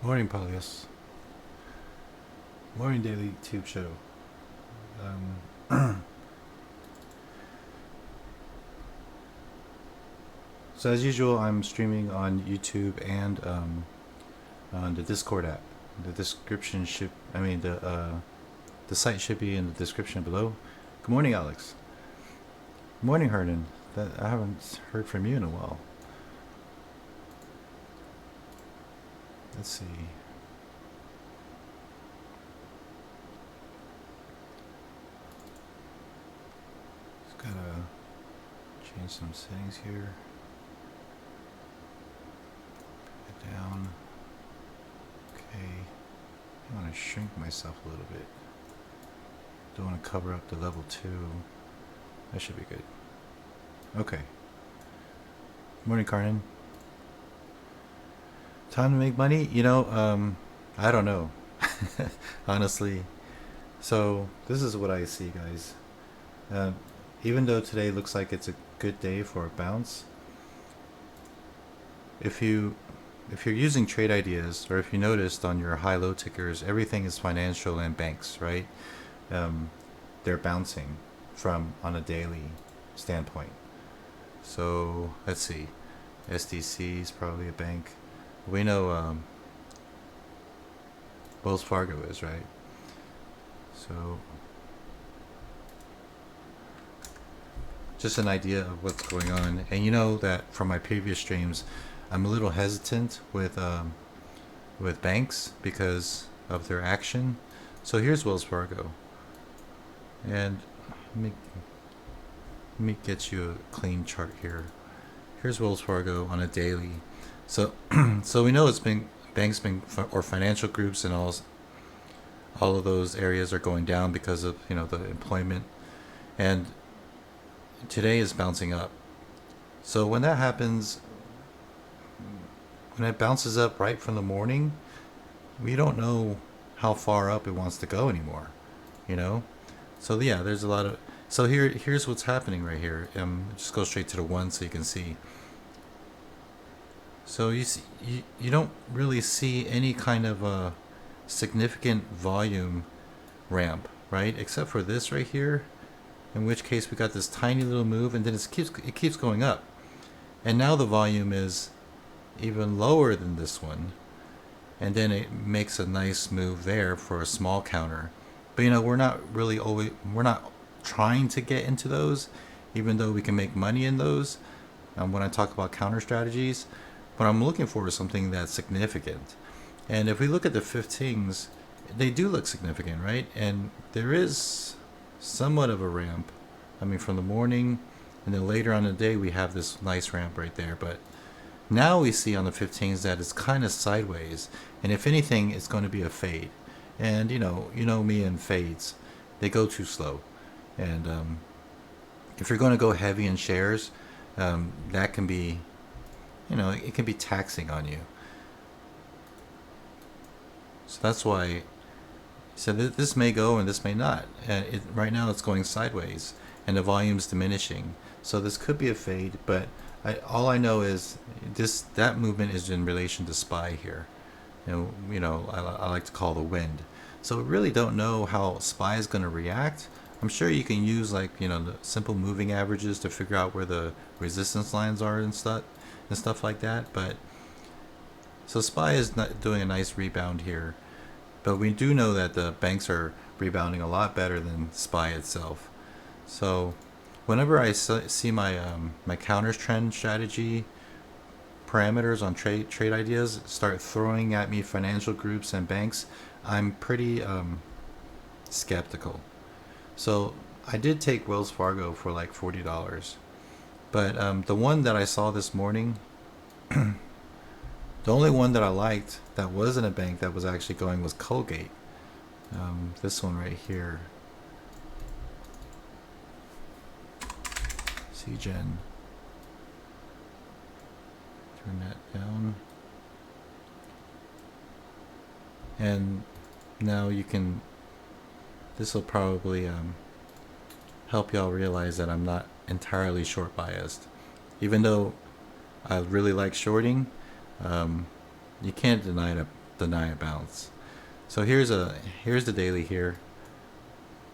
Morning, Paulius. Morning, Daily Tube Show. So as usual, I'm streaming on YouTube and on the Discord app. The description should, I mean, the site should be in the description below. Good morning, Alex. Good morning, Hernan. I haven't heard from you in a while. Let's see. Just gotta change some settings here. Put it down. Okay. I want to shrink myself a little bit. Don't want to cover up the level 2. That should be good. Okay. Morning, Carnan. Time to make money? I don't know. Honestly. So, this is what I see, guys. Uh, Even though today looks like it's a good day for a bounce, if you're using trade ideas, or if you noticed on your high-low tickers, everything is financial and banks, right? They're bouncing from on a daily standpoint. So let's see, SDC is probably a bank. We know Wells Fargo is, right? So just an idea of what's going on. And you know that from my previous streams, I'm a little hesitant with banks because of their action. So here's Wells Fargo, and let me get you a clean chart here. Here's Wells Fargo on a daily. So so we know it's been banks been or financial groups and all of those areas are going down because of the employment, and today is bouncing up. So when that happens, when it bounces up right from the morning, we don't know how far up it wants to go anymore, you know. So yeah, there's a lot of. So here's what's happening right here. Just go straight to the one so you can see. So you don't really see any kind of a significant volume ramp, right? Except for this right here, in which case we got this tiny little move, and then it keeps going up, and now the volume is even lower than this one, and then it makes a nice move there for a small counter. But we're not trying to get into those, even though we can make money in those. When I talk about counter strategies, what I'm looking for is something that's significant. And if we look at the 15s, they do look significant, right? And there is somewhat of a ramp. I mean, from the morning, and then later on in the day, we have this nice ramp right there. But now we see on the 15s that it's kind of sideways, and if anything, it's going to be a fade. And you know me and fades, they go too slow. And if you're going to go heavy in shares, that can be, it can be taxing on you. So that's why. So this may go and this may not. Right now it's going sideways, and the volume's diminishing. So this could be a fade, but all I know is that movement is in relation to SPY here. I like to call the wind. So we really don't know how SPY is going to react. I'm sure you can use the simple moving averages to figure out where the resistance lines are and stuff like that. But so SPY is not doing a nice rebound here, but we do know that the banks are rebounding a lot better than SPY itself. So whenever I see my counters trend strategy parameters on trade ideas start throwing at me financial groups and banks, I'm pretty skeptical. So I did take Wells Fargo for like $40, but the one that I saw this morning, the only one that I liked that wasn't a bank that was actually going was Colgate. This one right here, CGen. Turn that down. And now this will probably help y'all realize that I'm not entirely short biased. Even though I really like shorting, you can't deny deny a bounce. So here's the daily here.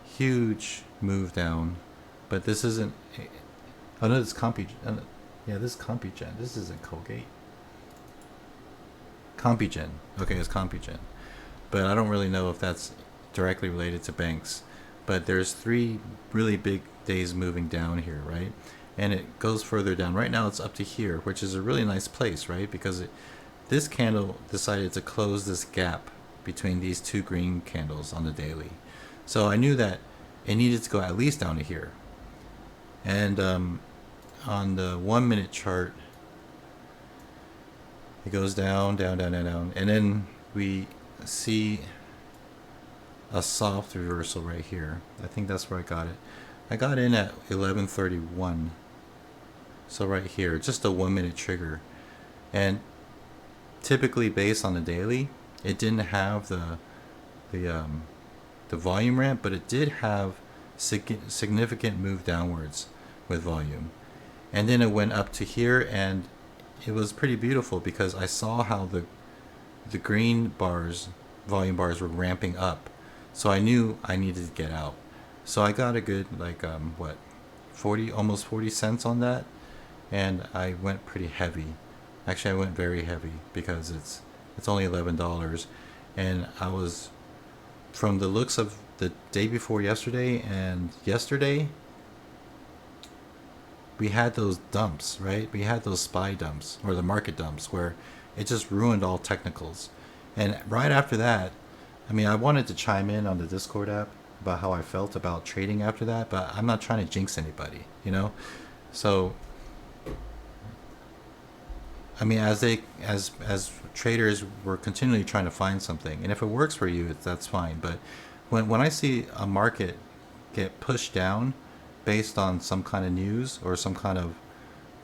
Huge move down, but this isn't. Oh no, this is yeah, this is CompuGen. This isn't Colgate. CompuGen. Okay, it's CompuGen, but I don't really know if that's directly related to banks. But there's 3 really big days moving down here, right? And it goes further down. Right now it's up to here, which is a really nice place, right? Because this candle decided to close this gap between these 2 green candles on the daily. So I knew that it needed to go at least down to here. And on the 1 minute chart, it goes down, down, down, down, down. And then we see a soft reversal right here. I think that's where I got it. I got in at 11:31. So right here, just a 1 minute trigger. And typically based on the daily, it didn't have the volume ramp, but it did have significant move downwards with volume. And then it went up to here, and it was pretty beautiful because I saw how the green bars, volume bars, were ramping up. So I knew I needed to get out. So I got a good 40, almost 40 cents on that, and I went pretty heavy. Actually, I went very heavy because it's only $11, and I was, from the looks of the day before yesterday and yesterday, we had those dumps, right? We had those SPY dumps, or the market dumps, where it just ruined all technicals. And right after that, I mean, I wanted to chime in on the Discord app about how I felt about trading after that, but I'm not trying to jinx anybody, you know? So, I mean, as traders, we're continually trying to find something, and if it works for you, that's fine. But when I see a market get pushed down based on some kind of news, or some kind of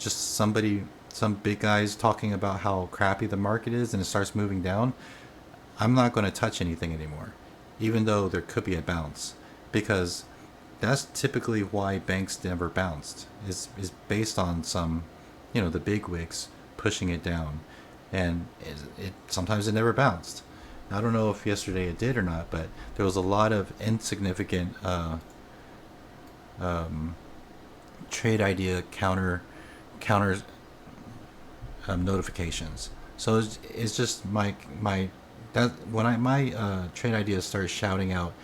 just some big guys talking about how crappy the market is, and it starts moving down, I'm not going to touch anything anymore, even though there could be a bounce, because that's typically why banks never bounced, is based on some, the big wigs pushing it down, and it sometimes it never bounced. I don't know if yesterday it did or not, but there was a lot of insignificant trade idea counter notifications. So it's just my that when my trade ideas started shouting out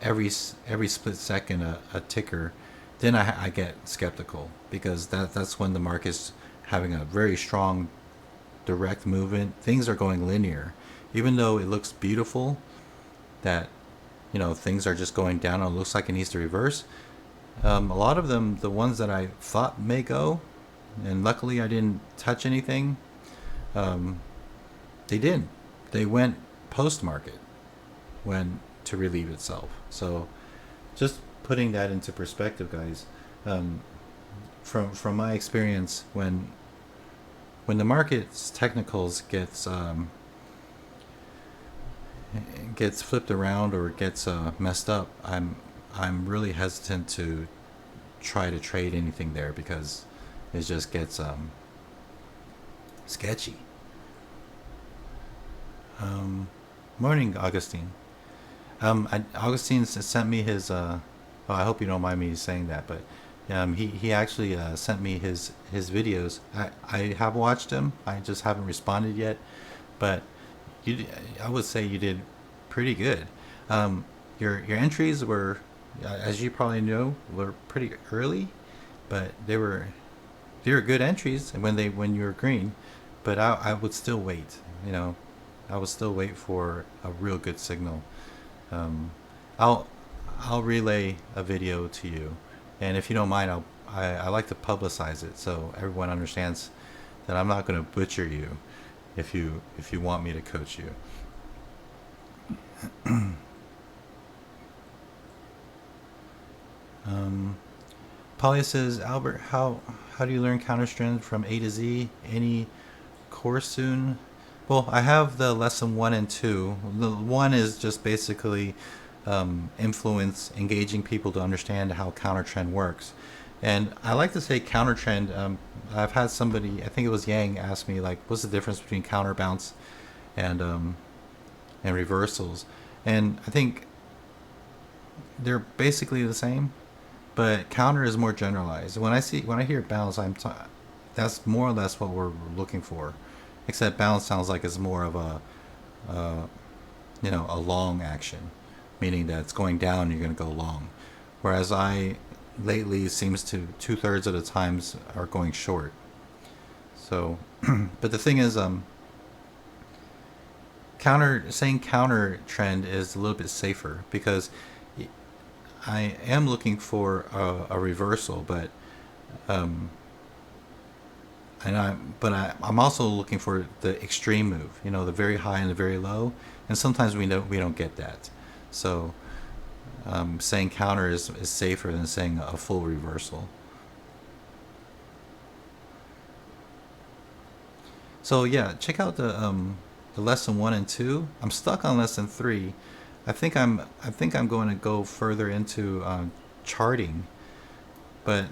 every split second a ticker, then I get skeptical, because that's when the market's having a very strong direct movement. Things are going linear, even though it looks beautiful that things are just going down and it looks like it needs to reverse. A lot of them, the ones that I thought may go, and luckily I didn't touch anything, they didn't. They went post-market when to relieve itself. So just putting that into perspective, guys, from my experience, when the market's technicals gets flipped around or gets messed up, I'm really hesitant to try to trade anything there, because it just gets sketchy. Morning, Augustine. Augustine sent me his. I hope you don't mind me saying that, but he actually sent me his videos. I have watched them. I just haven't responded yet, but I would say you did pretty good. Your entries were, as you probably know, were pretty early, but they were good entries when you were green. But I would still wait. I would still wait for a real good signal. I'll relay a video to you, and if you don't mind, I like to publicize it so everyone understands that I'm not going to butcher you if you want me to coach you. Polly says, Albert, how do you learn counter strength from A to Z? Any course soon? Well, I have the lesson 1 and 2. The 1 is just basically influence, engaging people to understand how counter trend works. And I like to say counter trend. I've had somebody, I think it was Yang, ask me, like, what's the difference between counter bounce and and reversals, and I think they're basically the same, but counter is more generalized. When I hear bounce, that's more or less what we're looking for, except bounce sounds like it's more of uh, a long action, meaning that it's going down and you're going to go long, whereas I lately seems to 2/3 of the times are going short. So, but the thing is, counter trend is a little bit safer because I am looking for a reversal, but um, I'm also looking for the extreme move, the very high and the very low, and sometimes we don't get that. So saying counter is safer than saying a full reversal. So yeah, check out the lesson 1 and 2. I'm stuck on lesson 3. I think I'm going to go further into charting, but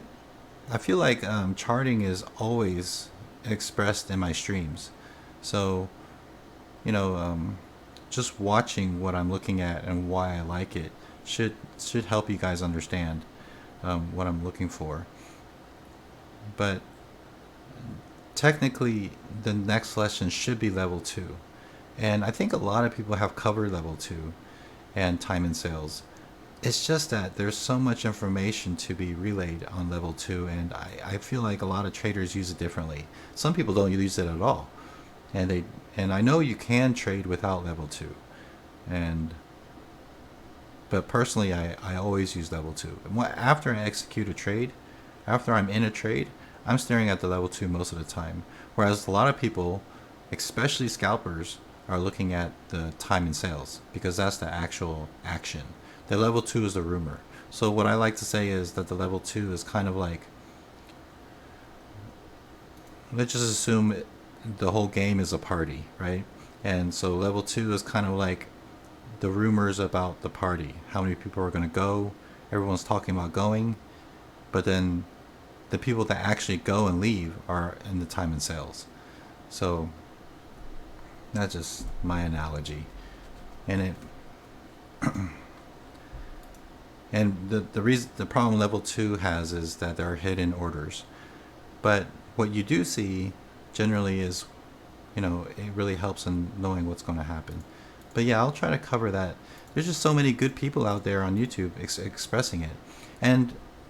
I feel like charting is always expressed in my streams. So you know, just watching what I'm looking at and why I like it should help you guys understand what I'm looking for. But technically, the next lesson should be level 2, and I think a lot of people have covered level 2 and time and sales. It's just that there's so much information to be relayed on level 2, and I feel like a lot of traders use it differently. Some people don't use it at all, and I know you can trade without level 2, and but personally I always use level 2. And after I execute a trade, after I'm in a trade, I'm staring at the level 2 most of the time, whereas a lot of people, especially scalpers, are looking at the time and sales because that's the actual action. The level 2 is the rumor. So what I like to say is that the level 2 is kind of like, let's just assume the whole game is a party, right? And so level 2 is kind of like the rumors about the party. How many people are going to go? Everyone's talking about going, but then the people that actually go and leave are in the time and sales. So that's just my analogy. And it and the problem level 2 has is that there are hidden orders. But what you do see generally is, it really helps in knowing what's going to happen. But yeah, I'll try to cover that. There's just so many good people out there on YouTube expressing it.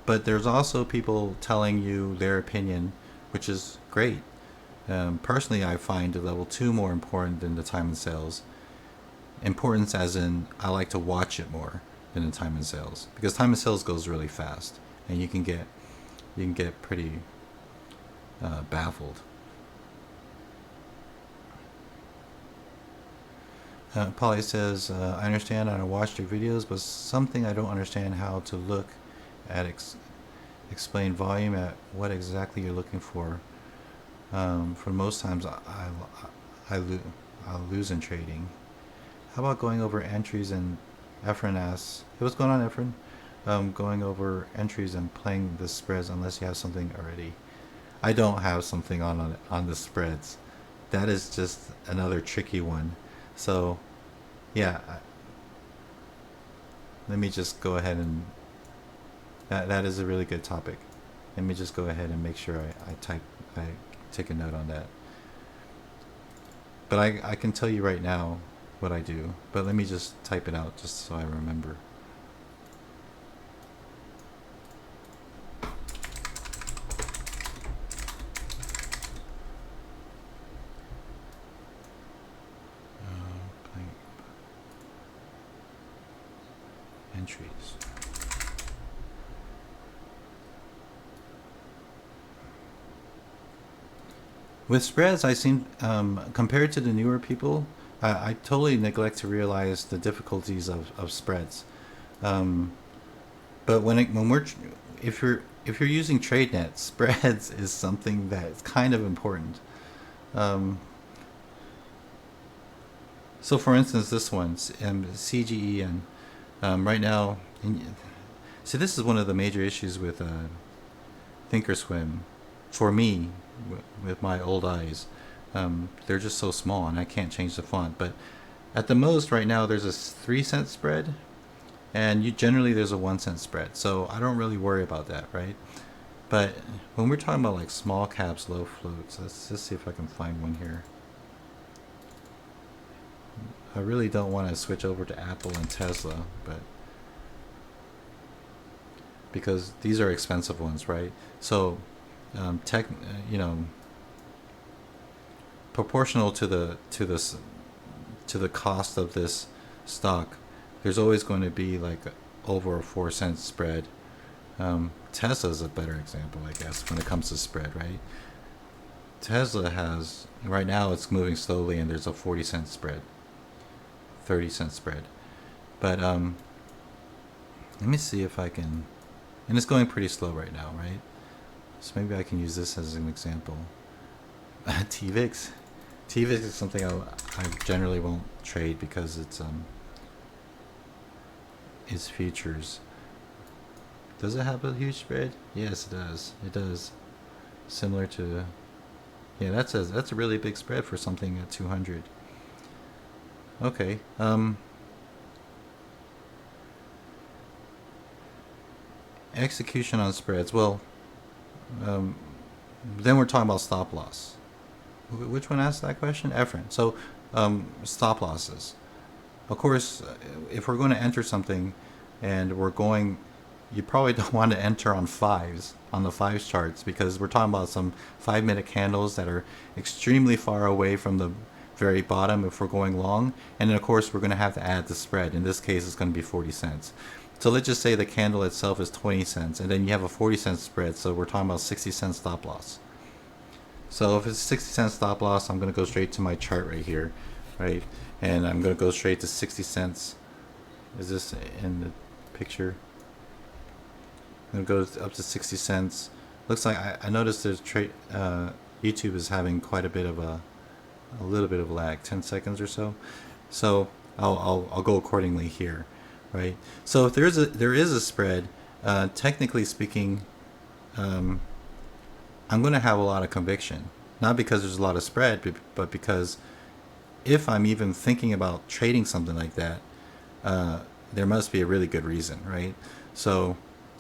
But there's also people telling you their opinion, which is great. Personally, I find the level 2 more important than the time and sales. Importance as in, I like to watch it more than the time and sales, because time and sales goes really fast, and you can get pretty baffled. Polly says, I understand and I watched your videos, but something I don't understand how to look at explain volume at what exactly you're looking for. For most times, I'll lose in trading. How about going over entries? And Efren asks, hey, what's going on, Efren? Going over entries and playing the spreads unless you have something already. I don't have something on the spreads. That is just another tricky one. So, yeah. Let me just go ahead and that is a really good topic. Let me just go ahead and make sure I take a note on that. But I can tell you right now what I do. But let me just type it out just so I remember. Entries. With spreads, I seem, compared to the newer people, I totally neglect to realize the difficulties of spreads. But if you're using TradeNet, spreads is something that's kind of important. So for instance, this one, CGEN, right now, so this is one of the major issues with Thinkorswim, for me, with my old eyes. They're just so small, and I can't change the font. But At the most right now there's a 3 cent spread, and generally there's a 1 cent spread, so I don't really worry about that, right? But when we're talking about like small caps, low floats, let's just see if I can find one here. I really don't want to switch over to Apple and Tesla, but because these are expensive ones, right? So you know, proportional to the cost of this stock, there's always going to be like over a 4 cent spread. Tesla is a better example, I guess, when it comes to spread, right? Tesla has, right now it's moving slowly and there's a 40 cent spread, 30 cent spread. But let me see if I can, and it's going pretty slow right now, right? So maybe I can use this as an example. TVIX. TVIX is something I generally won't trade because it's futures. Does it have a huge spread? Yes, it does. It does. Similar to, yeah, that's a really big spread for something at 200. Okay. Execution on spreads. Well, then we're talking about stop loss. Which one asked that question? Efren. So, stop losses. Of course, if we're going to enter something, and you probably don't want to enter on fives, on the fives charts, because we're talking about some 5 minute candles that are extremely far away from the very bottom if we're going long. And then of course we're going to have to add the spread. In this case it's going to be 40 cents. So let's just say the candle itself is 20 cents and then you have a 40 cent spread, so we're talking about 60 cent stop loss. So if it's 60 cent stop loss, I'm going to go straight to my chart right here, right? And I'm going to go straight to 60 cents. Is this in the picture? I'm going to go up to 60 cents. Looks like I noticed there's YouTube is having quite a bit of a little bit of lag, 10 seconds or so. So I'll go accordingly here, right? So if there is a spread, technically speaking, I'm going to have a lot of conviction, not because there's a lot of spread, but because if I'm even thinking about trading something like that, there must be a really good reason, right? So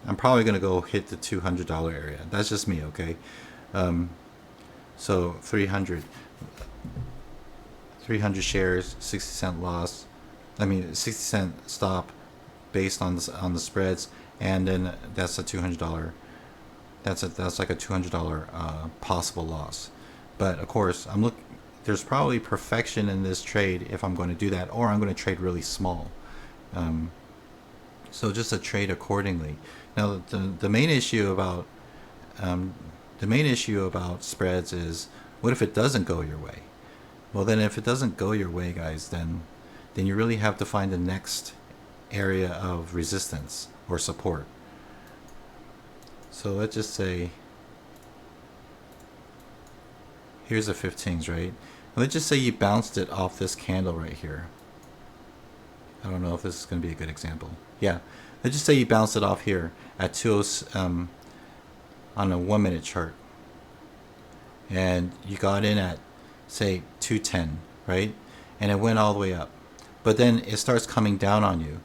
I'm probably going to go hit the $200 area. That's just me, okay? So 300 shares, 60 cent loss. 60 cent stop based on the spreads, and then that's a $200. That's like a $200 possible loss. But of course, there's probably perfection in this trade if I'm going to do that, or I'm going to trade really small. So just to trade accordingly. Now the main issue about spreads is, what if it doesn't go your way? Well, then if it doesn't go your way, guys, then you really have to find the next area of resistance or support. So let's just say here's the 15s, right? Let's just say you bounced it off this candle right here. I don't know if this is going to be a good example. Yeah, let's just say you bounced it off here at 20 on a 1 minute chart, and you got in at say 210, right? And it went all the way up, but then it starts coming down on you.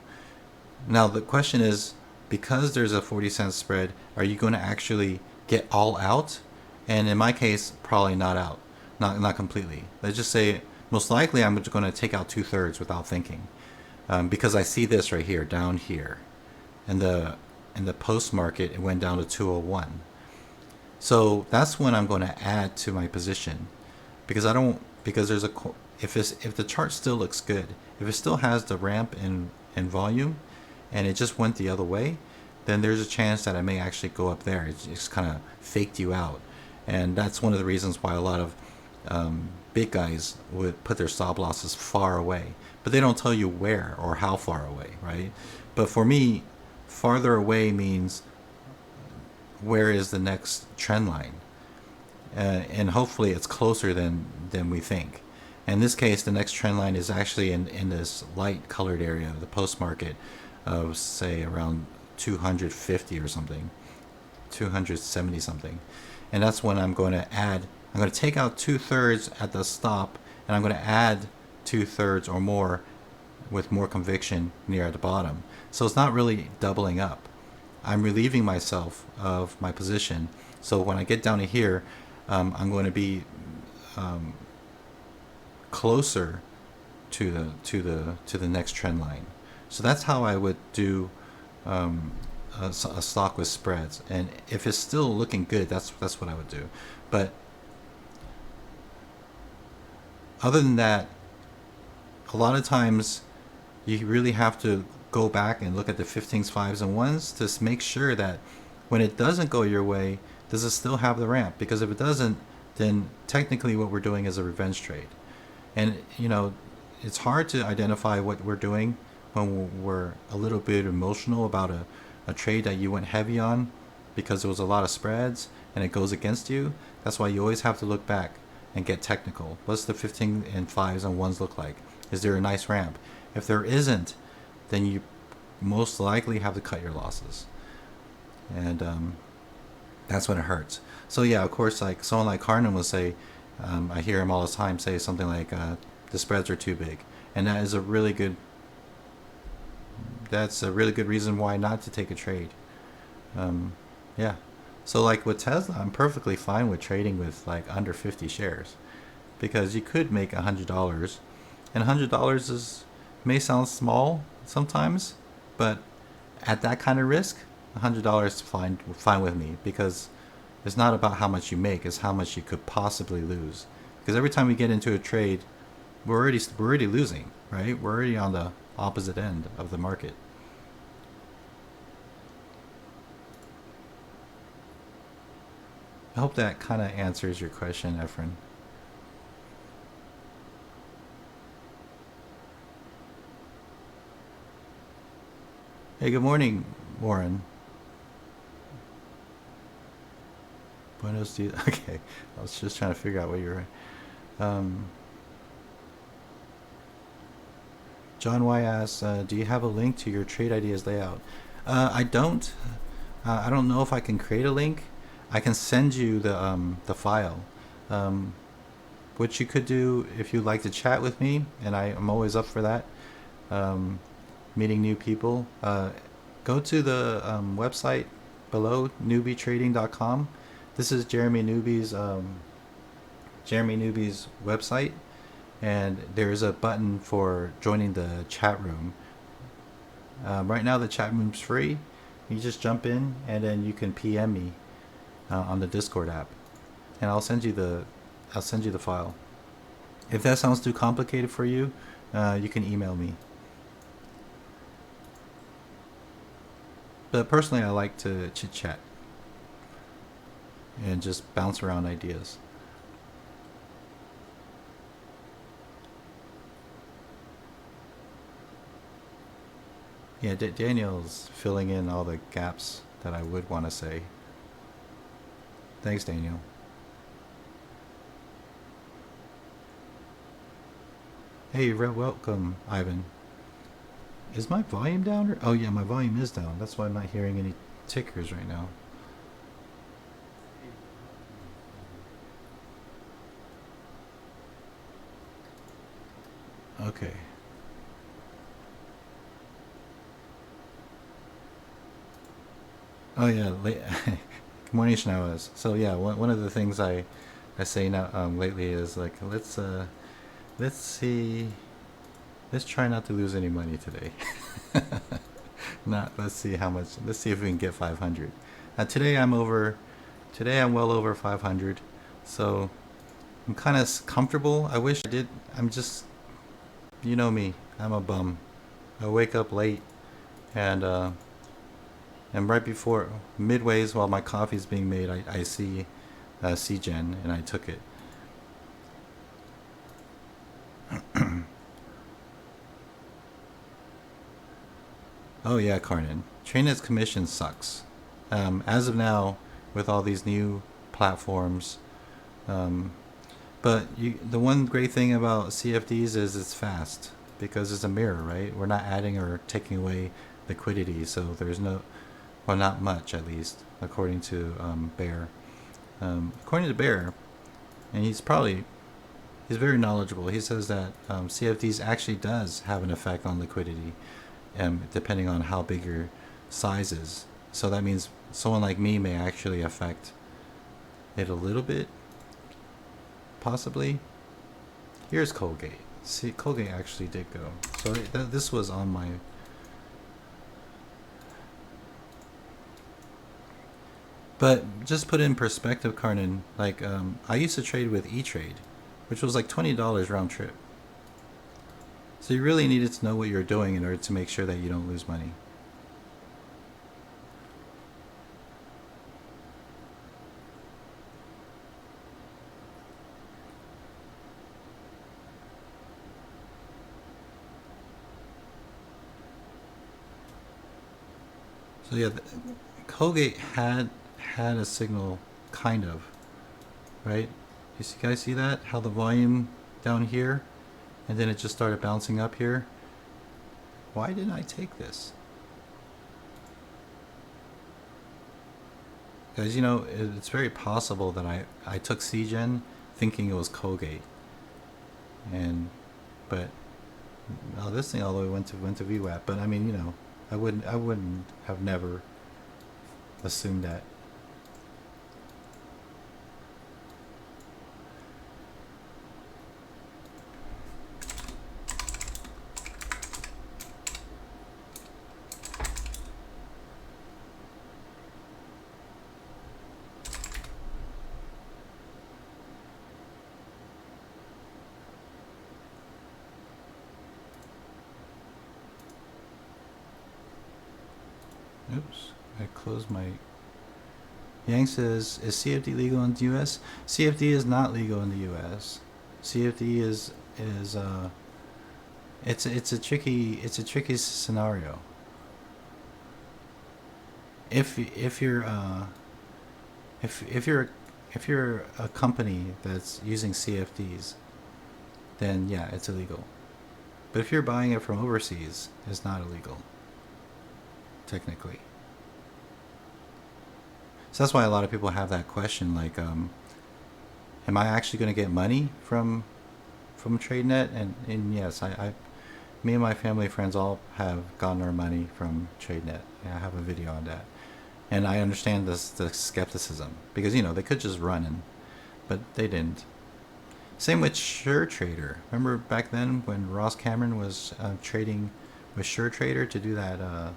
Now the question is, because there's a 40 cent spread, are you going to actually get all out? And in my case, probably not out, not completely. Let's just say most likely I'm just going to take out 2/3 without thinking, because I see this right here, down here, and in the post market it went down to 201. So that's when I'm going to add to my position, because if the chart still looks good, if it still has the ramp in volume, and it just went the other way, then there's a chance that I may actually go up there. It just kind of faked you out, and that's one of the reasons why a lot of big guys would put their stop losses far away, but they don't tell you where or how far away, right? But for me, farther away means where is the next trend line, and hopefully it's closer than we think. In this case, the next trend line is actually in this light colored area of the post market of, say, around 250 or something, 270 something. And that's when I'm going to take out 2/3 at the stop, and I'm going to add 2/3 or more with more conviction near the bottom. So it's not really doubling up. I'm relieving myself of my position. So when I get down to here, I'm going to be closer to the next trend line. So that's how I would do a stock with spreads. And if it's still looking good, that's what I would do. But other than that, a lot of times you really have to go back and look at the 15s, 5s, and 1s to make sure that when it doesn't go your way, does it still have the ramp? Because if it doesn't, then technically what we're doing is a revenge trade. And, it's hard to identify what we're doing when we're a little bit emotional about a trade that you went heavy on because there was a lot of spreads and it goes against you. That's why you always have to look back and get technical. What's the 15 and 5s and 1s look like? Is there a nice ramp? If there isn't, then you most likely have to cut your losses. And that's when it hurts. So yeah, of course, like someone like Carnan will say, I hear him all the time say something like, the spreads are too big. And that's a really good reason why not to take a trade. Yeah. So like with Tesla, I'm perfectly fine with trading with like under 50 shares because you could make $100, and $100 may sound small sometimes, but at that kind of risk, $100 is fine with me because it's not about how much you make, it's how much you could possibly lose. Because every time we get into a trade, we're already losing, right? We're already on the opposite end of the market. I hope that kind of answers your question, Efren. Hey, good morning, Warren. Buenos dias. Okay, I was just trying to figure out what you were. John Y asks, do you have a link to your trade ideas layout? I don't. I don't know if I can create a link. I can send you the file. What you could do if you'd like to chat with me, and I'm always up for that. Meeting new people. Go to the website below, newbietrading.com. This is Jeremy Newby's website, and there's a button for joining the chat room. Right now the chat room's free. You just jump in and then you can PM me on the Discord app, and I'll send you the file. If that sounds too complicated for you, you can email me. But personally, I like to chit chat and just bounce around ideas. Yeah, Daniel's filling in all the gaps that I would want to say. Thanks, Daniel. Hey, welcome, Ivan. Is my volume down? Oh yeah, my volume is down. That's why I'm not hearing any tickers right now. Okay. Oh yeah, good morning, Shanawas. So yeah, one of the things I say now lately is like let's see, let's try not to lose any money today. Not let's see how much. Let's see if we can get 500. Today I'm well over 500, so I'm kind of comfortable. I wish I did. I'm just, you know me, I'm a bum. I wake up late, and right before midways while my coffee's being made, I see CGen, and I took it. Oh yeah, Carnan. Trainet's commission sucks. As of now, with all these new platforms, but the one great thing about CFDs is it's fast because it's a mirror, right? We're not adding or taking away liquidity, so there's no, well, not much at least, according to Bear. According to Bear, and he's probably He's very knowledgeable. He says that CFDs actually does have an effect on liquidity, depending on how big your size is. So that means someone like me may actually affect it a little bit, possibly. Here's Colgate. See, Colgate actually did go. So this was on my... But just put it in perspective, Karnan, like I used to trade with E-Trade, which was like $20 round trip. So you really needed to know what you're doing in order to make sure that you don't lose money. So yeah, Colgate had a signal, kind of, right? You guys see that? How the volume down here, and then it just started bouncing up here. Why didn't I take this? Guys, you know, it's very possible that I took CGen thinking it was Colgate, but this thing all the way went to VWAP. But I mean, you know, I wouldn't have never assumed that. Oops, I closed my... Yang says, is CFD legal in the U.S.? CFD is not legal in the U.S. CFD is it's a tricky scenario. If you're if you're a company that's using CFDs, then yeah, it's illegal. But if you're buying it from overseas, it's not illegal, technically. So that's why a lot of people have that question, like, am I actually going to get money from TradeNet? And yes, me and my family friends all have gotten our money from TradeNet. I have a video on that, and I understand the skepticism, because you know they could just run, but they didn't. Same with SureTrader. Remember back then when Ross Cameron was trading with SureTrader to do that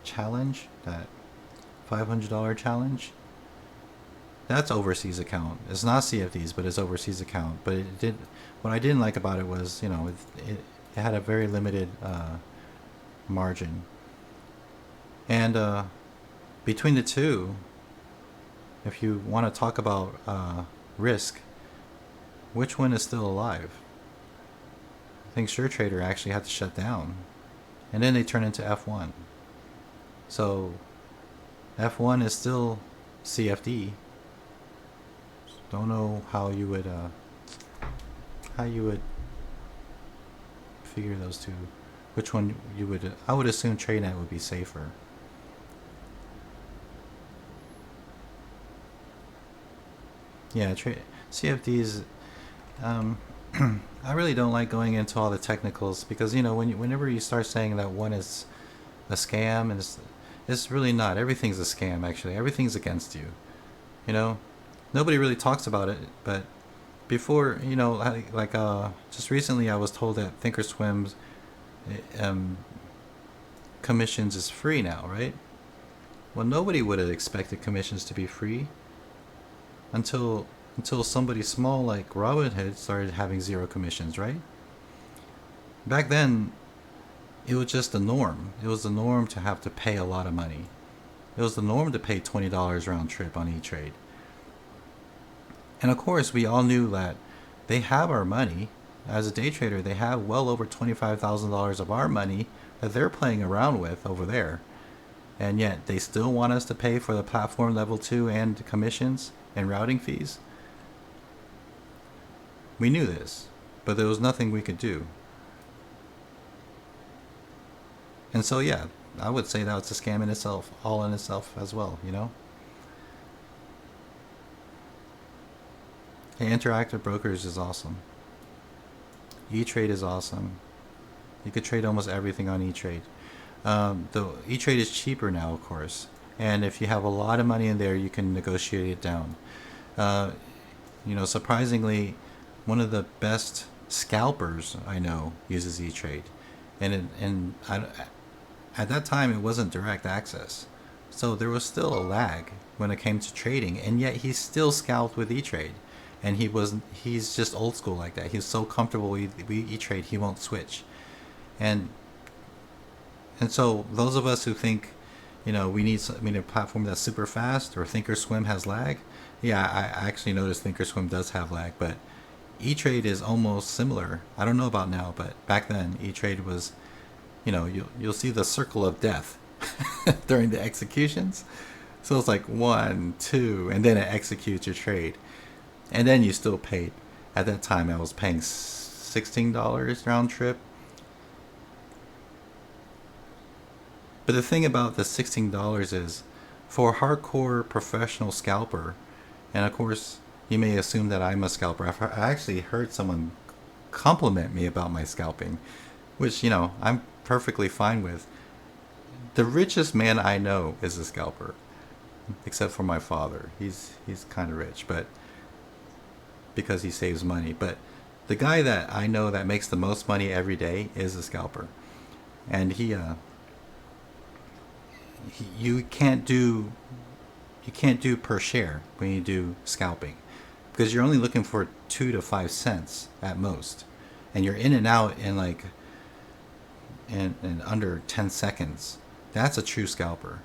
challenge, that $500 challenge? That's overseas account. It's not CFDs, but it's overseas account. But it did. What I didn't like about it was, you know, it had a very limited margin. And between the two, if you want to talk about risk, which one is still alive? I think SureTrader actually had to shut down, and then they turned into F1. So F1 is still CFD. Don't know how you would figure those two. Which one you would? I would assume TradeNet would be safer. Yeah, CFDs. I really don't like going into all the technicals, because you know whenever you start saying that one is a scam, and it's really not. Everything's a scam, actually. Everything's against you. You know, nobody really talks about it, but before, you know, like just recently I was told that Thinkorswim's commissions is free now, right? Well, nobody would have expected commissions to be free until somebody small like Robinhood started having zero commissions, right? Back then, it was just the norm. It was the norm to have to pay a lot of money. It was the norm to pay $20 round trip on E-Trade. And of course, we all knew that they have our money. As a day trader, they have well over $25,000 of our money that they're playing around with over there. And yet, they still want us to pay for the platform level 2 and commissions and routing fees. We knew this, but there was nothing we could do. And so, yeah, I would say that it's a scam in itself, all in itself as well, you know? Hey, interactive brokers is awesome. E-Trade is awesome. You could trade almost everything on E-Trade. The E-Trade is cheaper now, of course. And if you have a lot of money in there, you can negotiate it down. Uh, Surprisingly, one of the best scalpers I know uses E-Trade. At that time, it wasn't direct access. So there was still a lag when it came to trading, and yet he still scalped with E-Trade. And he's just old school like that. He's so comfortable with E-Trade, he won't switch. And so those of us who think, we need a platform that's super fast, or Thinkorswim has lag. Yeah, I actually noticed Thinkorswim does have lag, but E-Trade is almost similar. I don't know about now, but back then E-Trade was, you'll see the circle of death during the executions. So it's like 1, 2, and then it executes your trade, and then you still paid. At that time, I was paying $16 round trip. But the thing about the $16 is, for a hardcore professional scalper, and of course, you may assume that I'm a scalper. I actually heard someone compliment me about my scalping, which, I'm perfectly fine with. The richest man I know is a scalper, except for my father. He's kind of rich, but because he saves money. But the guy that I know that makes the most money every day is a scalper, and you can't do per share when you do scalping, because you're only looking for 2 to 5 cents at most, and you're in and out in under 10 seconds. That's a true scalper,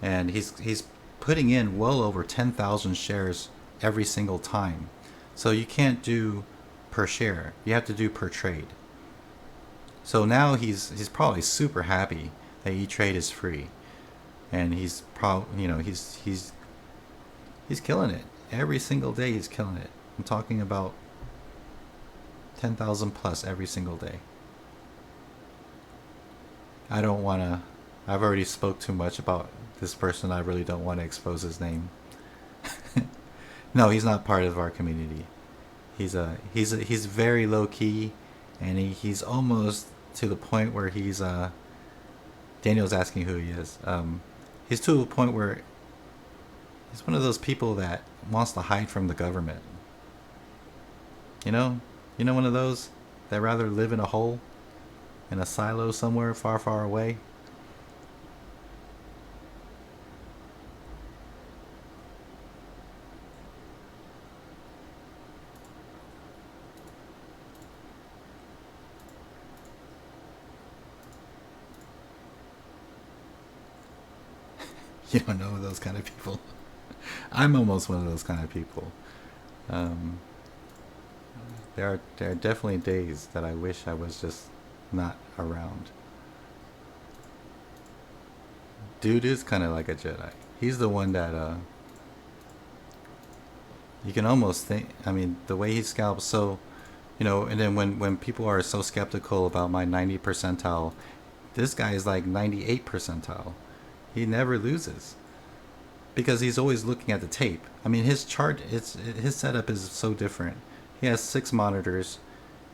and he's putting in well over 10,000 shares every single time. So you can't do per share. You have to do per trade. So now he's probably super happy that E-Trade is free, and he's killing it every single day. He's killing it. I'm talking about 10,000 plus every single day. I've already spoke too much about this person. I really don't want to expose his name. No, he's not part of our community. He's very low key, and he's almost to the point where he's Daniel's asking who he is. He's to a point where he's one of those people that wants to hide from the government. One of those that rather live in a hole, in a silo somewhere far, far away. You don't know those kind of people. I'm almost one of those kind of people. Um, there are definitely days that I wish I was just not around. Dude is kind of like a Jedi. He's the one that you can almost think. I mean, the way he scalps. So, and then when people are so skeptical about my 90 percentile, this guy is like 98 percentile. He never loses because he's always looking at the tape. I mean, his his setup is so different. He has 6 monitors.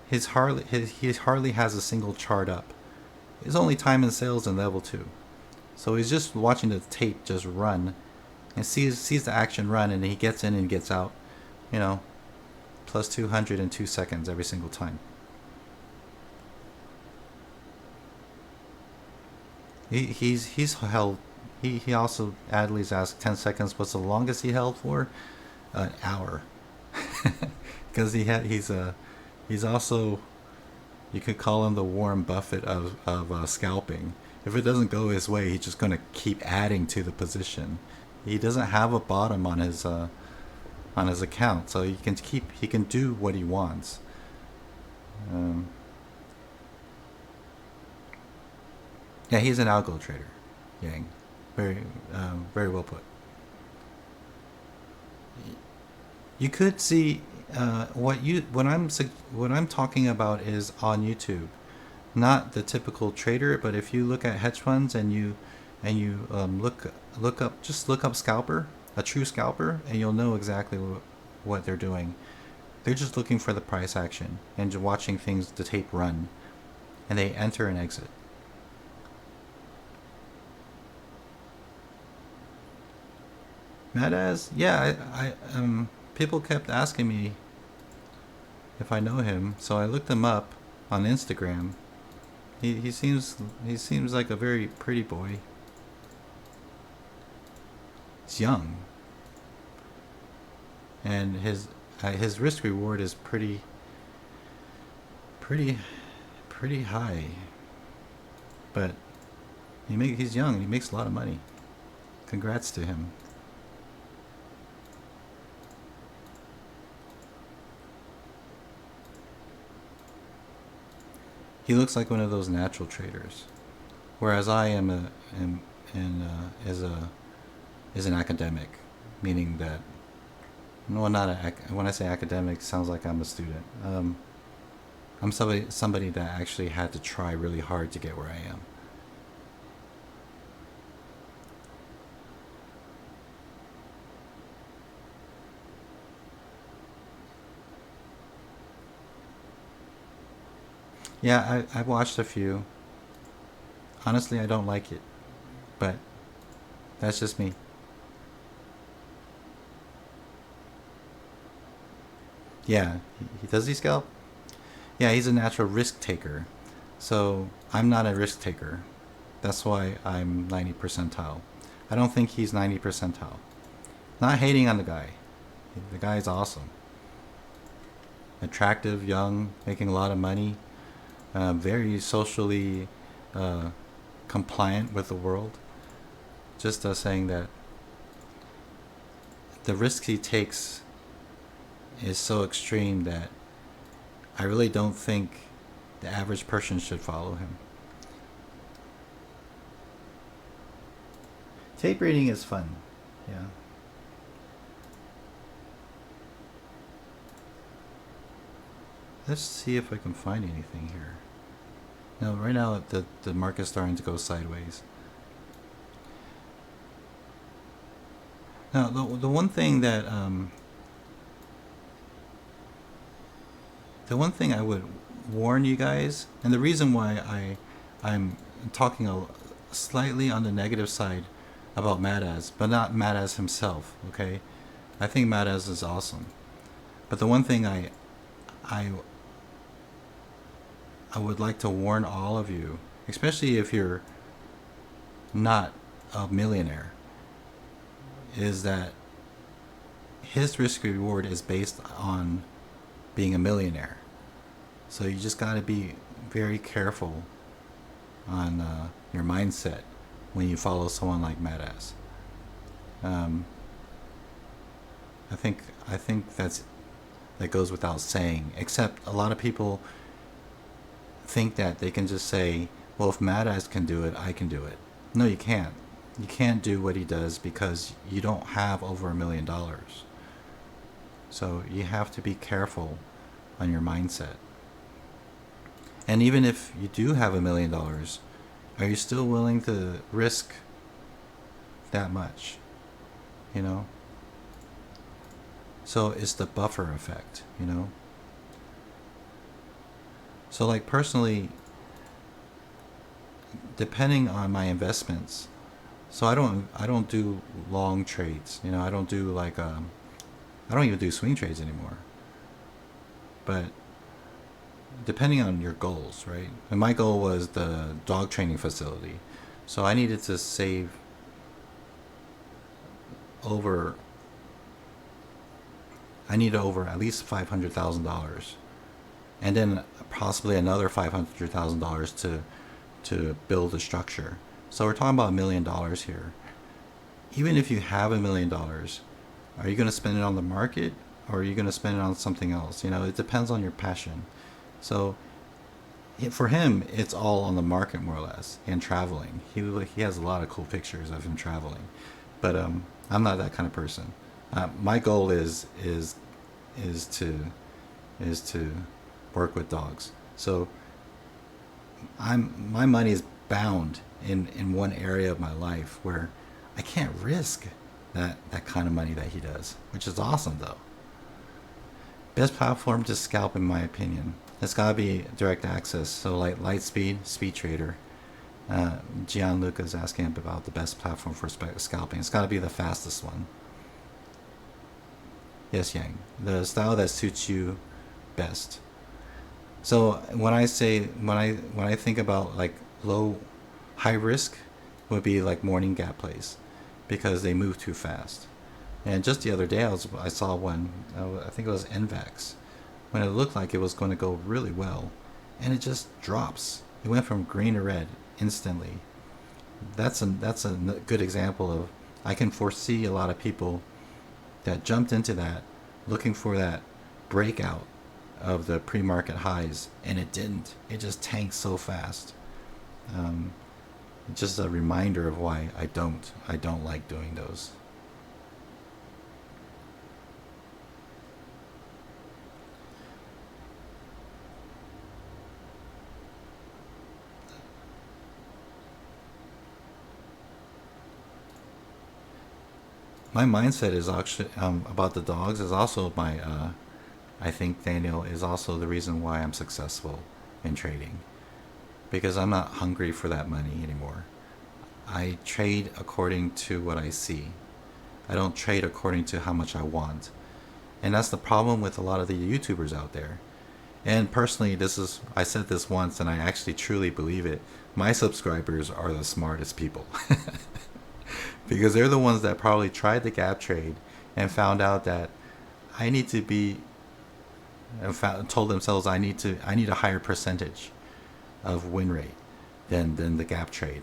He hardly has a single chart up. His only time in sales in level 2. So he's just watching the tape just run, and sees the action run, and he gets in and gets out, plus 200 in 2 seconds every single time. He's held. He also, Adley's asked 10 seconds. What's the longest he held for? An hour. Because he's also, you could call him the Warren Buffett of scalping. If it doesn't go his way, he's just going to keep adding to the position. He doesn't have a bottom on his account, so he can do what he wants. Yeah, he's an algo trader, Yang. Very well put. You could see what I'm talking about is on YouTube, not the typical trader. But if you look at hedge funds and you look up scalper, a true scalper, and you'll know exactly what they're doing. They're just looking for the price action and just watching things, the tape run, and they enter and exit. Madaz, yeah, people kept asking me if I know him, so I looked him up on Instagram. He seems like a very pretty boy. He's young, and his risk reward is pretty pretty high. But he's young and he makes a lot of money. Congrats to him. He looks like one of those natural traders, whereas I am is an academic, meaning that, well, not when I say academic, it sounds like I'm a student. I'm somebody that actually had to try really hard to get where I am. Yeah, I've watched a few. Honestly, I don't like it, but that's just me. Yeah, does he scalp? Yeah, he's a natural risk taker. So I'm not a risk taker. That's why I'm 90 percentile. I don't think he's 90 percentile. Not hating on the guy. The guy's awesome. Attractive, young, making a lot of money, very socially uh, compliant with the world. Just saying that the risks he takes is so extreme that I really don't think the average person should follow him. Tape reading is fun. Yeah. Let's see if I can find anything here. No, right now the market's starting to go sideways. Now, the one thing that the one thing I would warn you guys, and the reason why I'm talking slightly on the negative side about Madaz, but not Madaz himself. Okay, I think Madaz is awesome, but the one thing I I would like to warn all of you, especially if you're not a millionaire, is that his risk reward is based on being a millionaire. So you just got to be very careful on your mindset when you follow someone like Madass. Um, I think that goes without saying. Except a lot of people think that they can just say, "Well, if Madass can do it, I can do it." No, you can't. You can't do what he does because you don't have over $1 million. So you have to be careful on your mindset. And even if you do have $1 million, are you still willing to risk that much? You know? So it's the buffer effect, you know? So like personally, depending on my investments, so I don't do long trades, you know, I don't do like I don't even do swing trades anymore. But depending on your goals, right? And my goal was the dog training facility. So I needed to save over I needed over at least $500,000, and then possibly another $500,000 to build a structure. So we're talking about $1 million here. Even if you have $1 million, are you going to spend it on the market or are you going to spend it on something else? You know, it depends on your passion. So for him, it's all on the market more or less and traveling. He has a lot of cool pictures of him traveling, but I'm not that kind of person. My goal is to work with dogs. So my money is bound in one area of my life where I can't risk that kind of money that he does, which is awesome though. Best platform to scalp, in my opinion. It's gotta be direct access. So like Lightspeed, Speed Trader. Gianluca is asking about the best platform for scalping. It's gotta be the fastest one. Yes, Yang. The style that suits you best. So when I think about like high risk, would be like morning gap plays, because they move too fast. And just the other day, I saw one. I think it was NVAX, when it looked like it was going to go really well, and it just drops. It went from green to red instantly. That's a good example of, I can foresee a lot of people that jumped into that looking for that breakout of the pre-market highs, and it didn't. It just tanked so fast. Um, just a reminder of why I don't like doing those. My mindset is actually, about the dogs, is also my, I think Daniel is also the reason why I'm successful in trading, because I'm not hungry for that money anymore. I trade according to what I see. I don't trade according to how much I want. And that's the problem with a lot of the YouTubers out there. And personally, I said this once and I actually truly believe it. My subscribers are the smartest people. Because they're the ones that probably tried the gap trade and found out that I need to be, told themselves I need a higher percentage of win rate than the gap trade.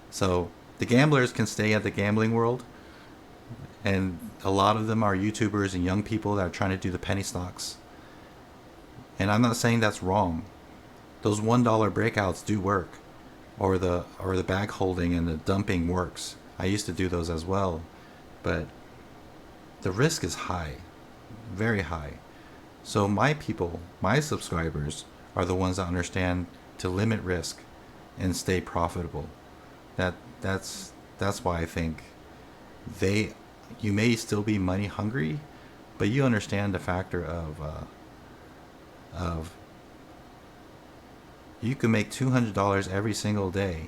So the gamblers can stay at the gambling world, and a lot of them are YouTubers and young people that are trying to do the penny stocks. And I'm not saying that's wrong. Those $1 breakouts do work, or the bag holding and the dumping works. I used to do those as well, but the risk is high, very high. So my people, my subscribers, are the ones that understand to limit risk and stay profitable. That's why I think they you may still be money hungry, but you understand the factor of you can make $200 every single day,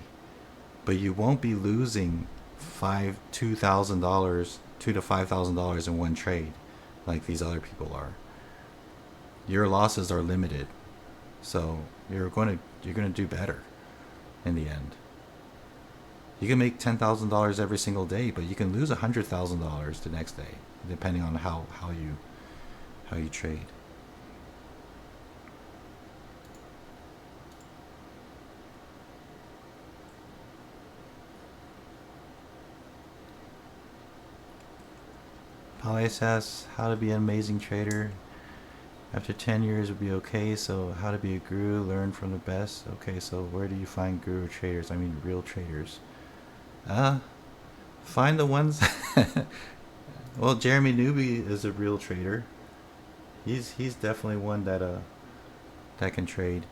but you won't be losing $2,000, $2,000 to $5,000 in one trade, like these other people are. Your losses are limited, so you're gonna do better in the end. You can make $10,000 every single day, but you can lose $100,000 the next day, depending on how you trade. Palace asks how to be an amazing trader. After 10 years would be okay, so how to be a guru, learn from the best. Okay, so where do you find guru traders? I mean real traders. Uh, Find the ones. Well, Jeremy Newby is a real trader. He's definitely one that can trade.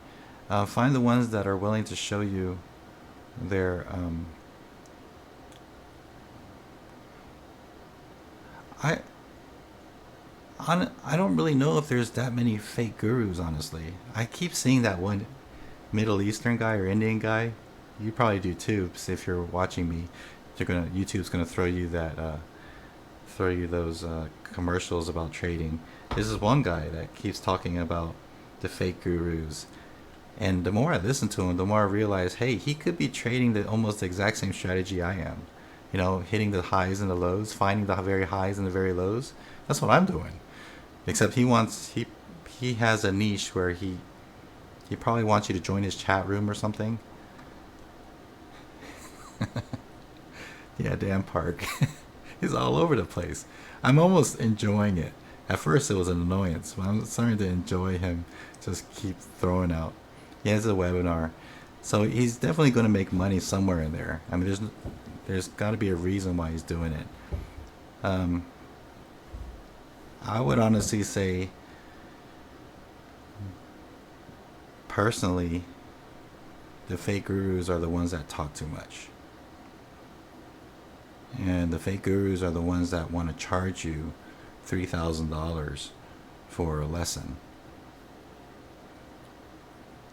Find the ones that are willing to show you their. I I don't really know if there's that many fake gurus. Honestly, I keep seeing that one Middle Eastern guy or Indian guy. You probably do too, 'cause if you're watching me, YouTube's gonna throw you those commercials about trading. There's this one guy that keeps talking about the fake gurus, and the more I listen to him, the more I realize, hey, he could be trading almost the exact same strategy I am. Hitting the highs and the lows, finding the very highs and the very lows. That's what I'm doing. Except he has a niche where he probably wants you to join his chat room or something. Yeah, Dan Park. He's all over the place. I'm almost enjoying it. At first, it was an annoyance, but I'm starting to enjoy him. Just keep throwing out. He has a webinar, so he's definitely going to make money somewhere in there. I mean, there's got to be a reason why he's doing it. Um, I would honestly say, personally, the fake gurus are the ones that talk too much. And the fake gurus are the ones that want to charge you $3,000 for a lesson.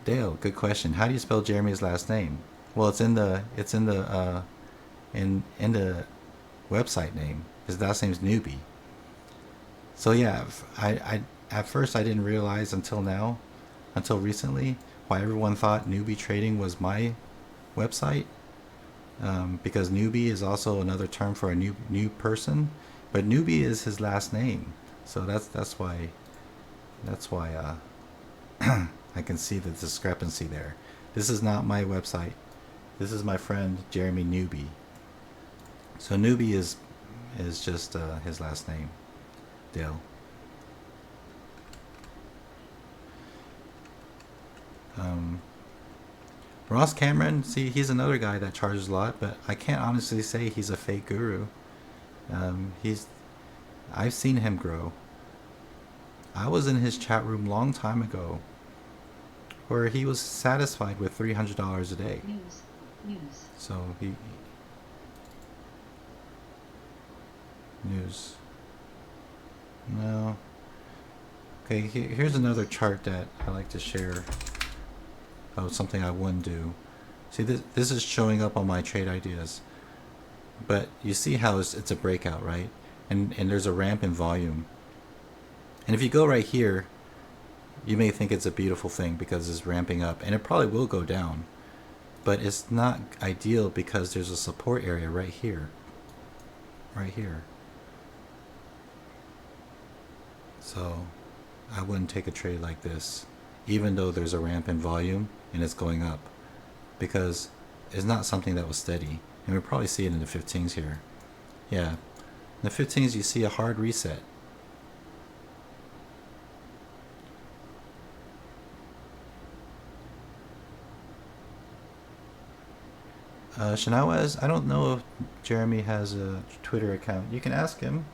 Dale, good question. How do you spell Jeremy's last name? Well, it's in the in the website name. His last name's Newbie. So yeah, I at first I didn't realize until recently, why everyone thought Newbie Trading was my website. Because newbie is also another term for a new person, but Newbie is his last name. So that's why I can see the discrepancy there. This is not my website. This is my friend Jeremy Newbie. So Newbie is just his last name, Dale. Ross Cameron, see, he's another guy that charges a lot, but I can't honestly say he's a fake guru. I've seen him grow. I was in his chat room long time ago, where he was satisfied with $300 a day. News. So news. No. Okay, here's another chart that I like to share. Oh, something I wouldn't do. See, this is showing up on my trade ideas. But you see how it's a breakout, right? And there's a ramp in volume. And if you go right here, you may think it's a beautiful thing because it's ramping up. And it probably will go down. But it's not ideal because there's a support area right here. Right here. So I wouldn't take a trade like this, even though there's a ramp in volume and it's going up, because it's not something that was steady. And we probably see it in the 15s here. Yeah, in the 15s you see a hard reset. Shanawaz, I don't know if Jeremy has a Twitter account. You can ask him.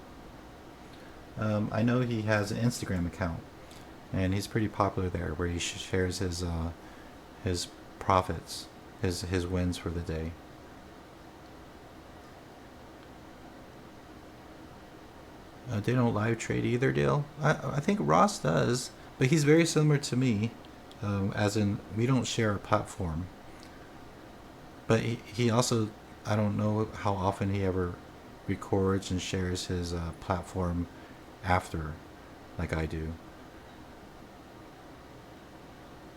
I know he has an Instagram account, and he's pretty popular there, where he shares his profits, his wins for the day. They don't live trade either, Dale. I think Ross does, but he's very similar to me, as in we don't share a platform. But he also, I don't know how often he ever records and shares his platform after, like I do.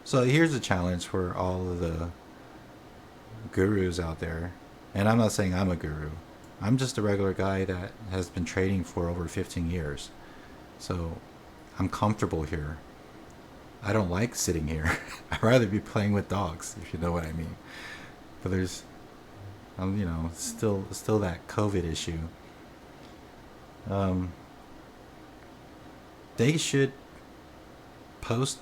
So here's a challenge for all of the gurus out there. And I'm not saying I'm a guru. I'm just a regular guy that has been trading for over 15 years. So I'm comfortable here. I don't like sitting here. I'd rather be playing with dogs, if you know what I mean. But there's, still that COVID issue. They should post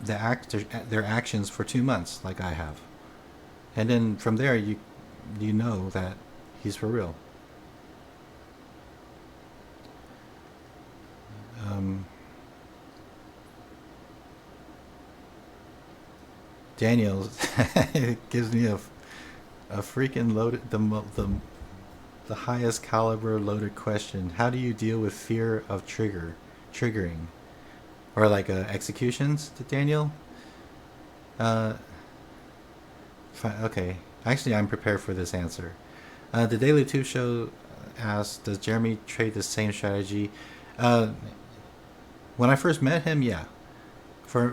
their actions for 2 months, like I have, and then from there you know that he's for real. Daniel gives me a freaking loaded the highest caliber loaded question. How do you deal with fear of triggering, or like executions? To Daniel. Okay. Actually, I'm prepared for this answer. The Daily Tube Show asks, "Does Jeremy trade the same strategy?" When I first met him, yeah.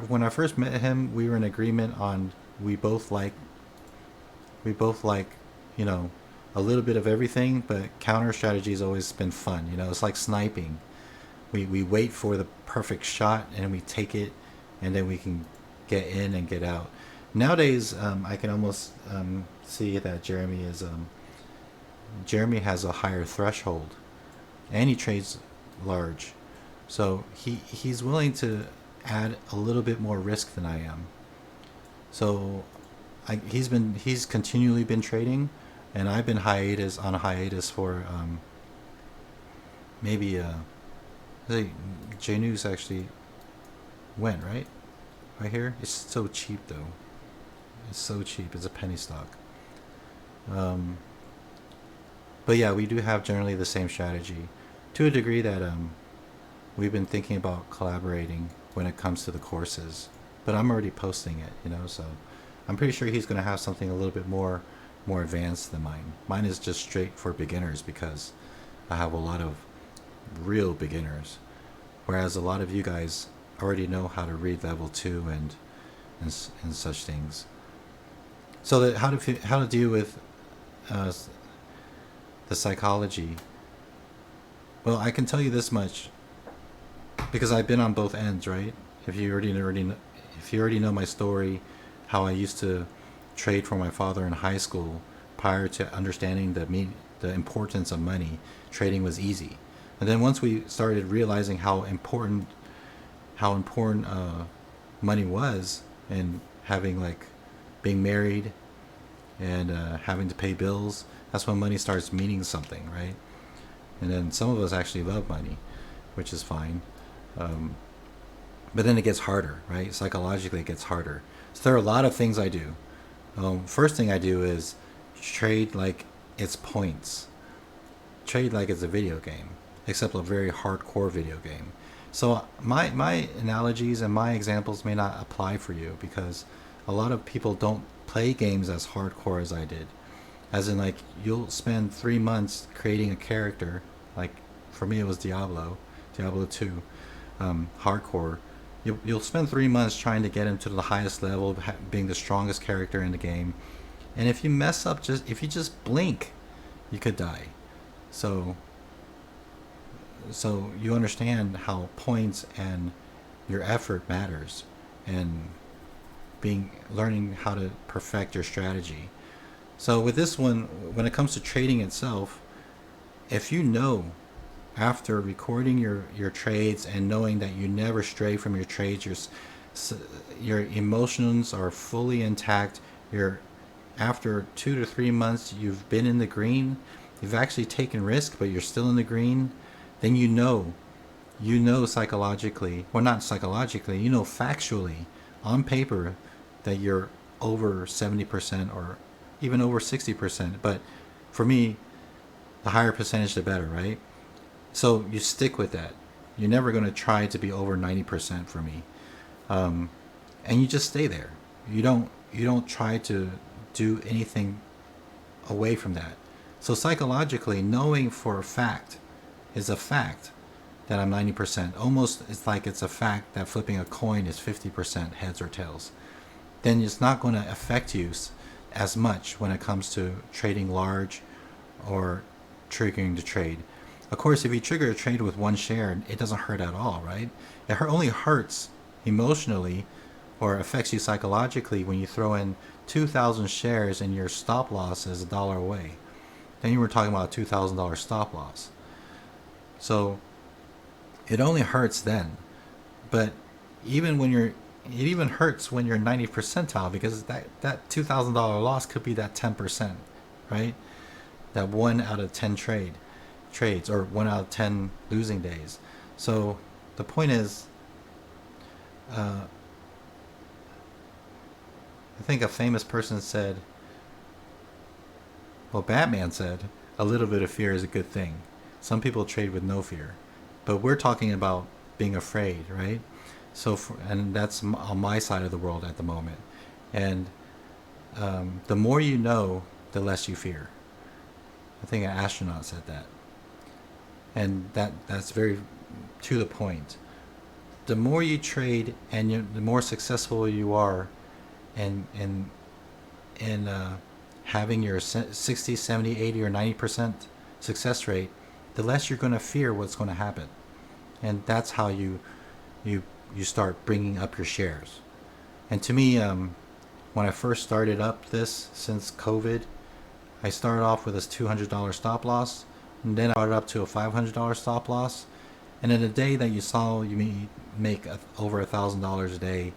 When I first met him, we were in agreement on we both like, a little bit of everything, but counter strategy has always been fun. It's like sniping. We wait for the perfect shot and we take it, and then we can get in and get out. Nowadays, I can almost see that Jeremy has a higher threshold, and he trades large, so he's willing to add a little bit more risk than I am. So he's continually been trading, and I've been on a hiatus for maybe I think J News actually went right here. It's so cheap though. It's so cheap. It's a penny stock. But yeah, we do have generally the same strategy, to a degree that we've been thinking about collaborating when it comes to the courses, but I'm already posting it, so I'm pretty sure he's going to have something a little bit more advanced than mine. Mine is just straight for beginners because I have a lot of real beginners, whereas a lot of you guys already know how to read level 2 and such things. So that how to deal with uh, the psychology. Well, I can tell you this much because I've been on both ends, right? If you already know my story, how I used to trade for my father in high school prior to understanding the importance of money, trading was easy. And then once we started realizing how important money was, and having like being married and having to pay bills, that's when money starts meaning something, right? And then some of us actually love money, which is fine. Um, but then it gets harder, right? Psychologically, it gets harder. So there are a lot of things I do. First thing I do is trade like it's points. Trade like it's a video game, except a very hardcore video game. So my analogies and my examples may not apply for you because a lot of people don't play games as hardcore as I did. As in, like, you'll spend 3 months creating a character. Like, for me, it was Diablo 2, hardcore. You'll spend 3 months trying to get him to the highest level, being the strongest character in the game. And if you mess up, if you just blink, you could die. So, so you understand how points and your effort matters, and learning how to perfect your strategy. So with this one, when it comes to trading itself, if you know after recording your trades and knowing that you never stray from your trades, your emotions are fully intact. You're After 2 to 3 months, you've been in the green. You've actually taken risk, but you're still in the green. Then you know psychologically, well, not psychologically, factually on paper that you're over 70% or even over 60%. But for me, the higher percentage, the better, right? So you stick with that. You're never going to try to be over 90% for me, um, and you just stay there. You don't try to do anything away from that. So psychologically, knowing for a fact is a fact that I'm 90%. Almost, it's like it's a fact that flipping a coin is 50% heads or tails. Then it's not going to affect you as much when it comes to trading large or triggering the trade. Of course, if you trigger a trade with one share, it doesn't hurt at all, right? It only hurts emotionally or affects you psychologically when you throw in 2,000 shares and your stop loss is $1 away. Then you were talking about a $2,000 stop loss. So it only hurts then. But even when it even hurts when you're 90th percentile, because that $2,000 loss could be that 10%, right? That 1 out of 10 trades, or 1 out of 10 losing days. So the point is, I think a famous person said, well, Batman said, a little bit of fear is a good thing. Some people trade with no fear, but we're talking about being afraid, right? And that's on my side of the world at the moment. And the more you know, the less you fear. I think an astronaut said that, and that's very to the point. The more you trade, and the more successful you are, and having your 60, 70, 80, or 90% success rate, the less you're going to fear what's going to happen, and that's how you start bringing up your shares. And to me, when I first started up this since COVID, I started off with a $200 stop loss, and then I brought it up to a $500 stop loss. And in a day that you saw you make over $1,000 a day,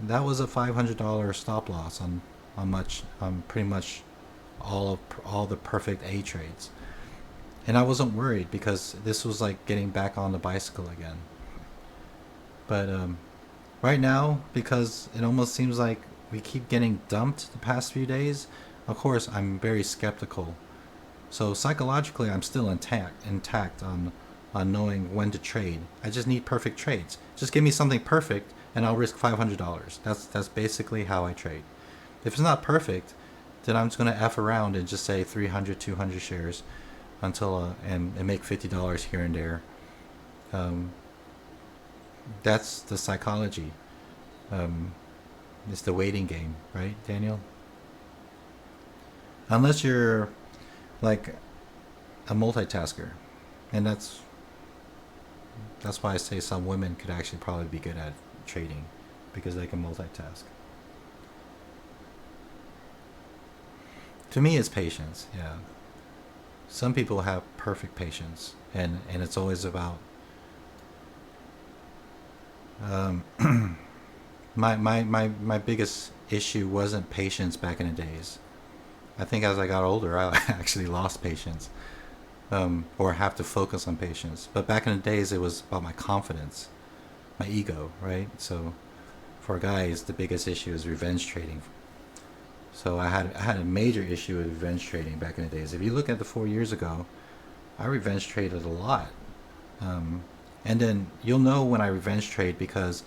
that was a $500 stop loss on pretty much all the perfect A trades. And I wasn't worried because this was like getting back on the bicycle again. But right now, because it almost seems like we keep getting dumped the past few days, of course I'm very skeptical. So psychologically, I'm still intact on knowing when to trade. I just need perfect trades. Just give me something perfect and I'll risk $500. That's basically how I trade. If it's not perfect, then I'm just going to F around and just say 300, 200 shares until and make $50 here and there. That's the psychology. It's the waiting game, right, Daniel? Unless you're like a multitasker, and that's why I say some women could actually probably be good at trading because they can multitask. To me, it's patience. Yeah, some people have perfect patience, and it's always about my biggest issue wasn't patience back in the days. I think as I got older, I actually lost patience, or have to focus on patience. But back in the days, it was about my confidence, my ego, right? So for guys, the biggest issue is revenge trading. So I had a major issue with revenge trading back in the days. If you look at the 4 years ago, I revenge traded a lot. And then you'll know when I revenge trade because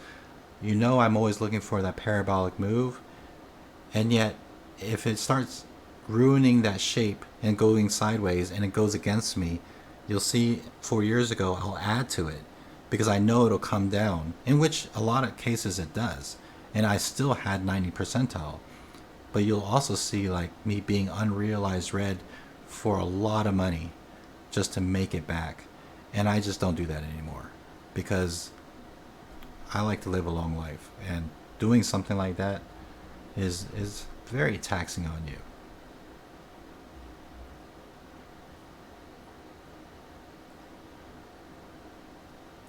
I'm always looking for that parabolic move. And yet, if it starts ruining that shape and going sideways and it goes against me, you'll see 4 years ago I'll add to it because I know it'll come down, in which a lot of cases it does. And I still had 90 percentile. But you'll also see like me being unrealized red for a lot of money just to make it back. And I just don't do that anymore because I like to live a long life, and doing something like that is very taxing on you.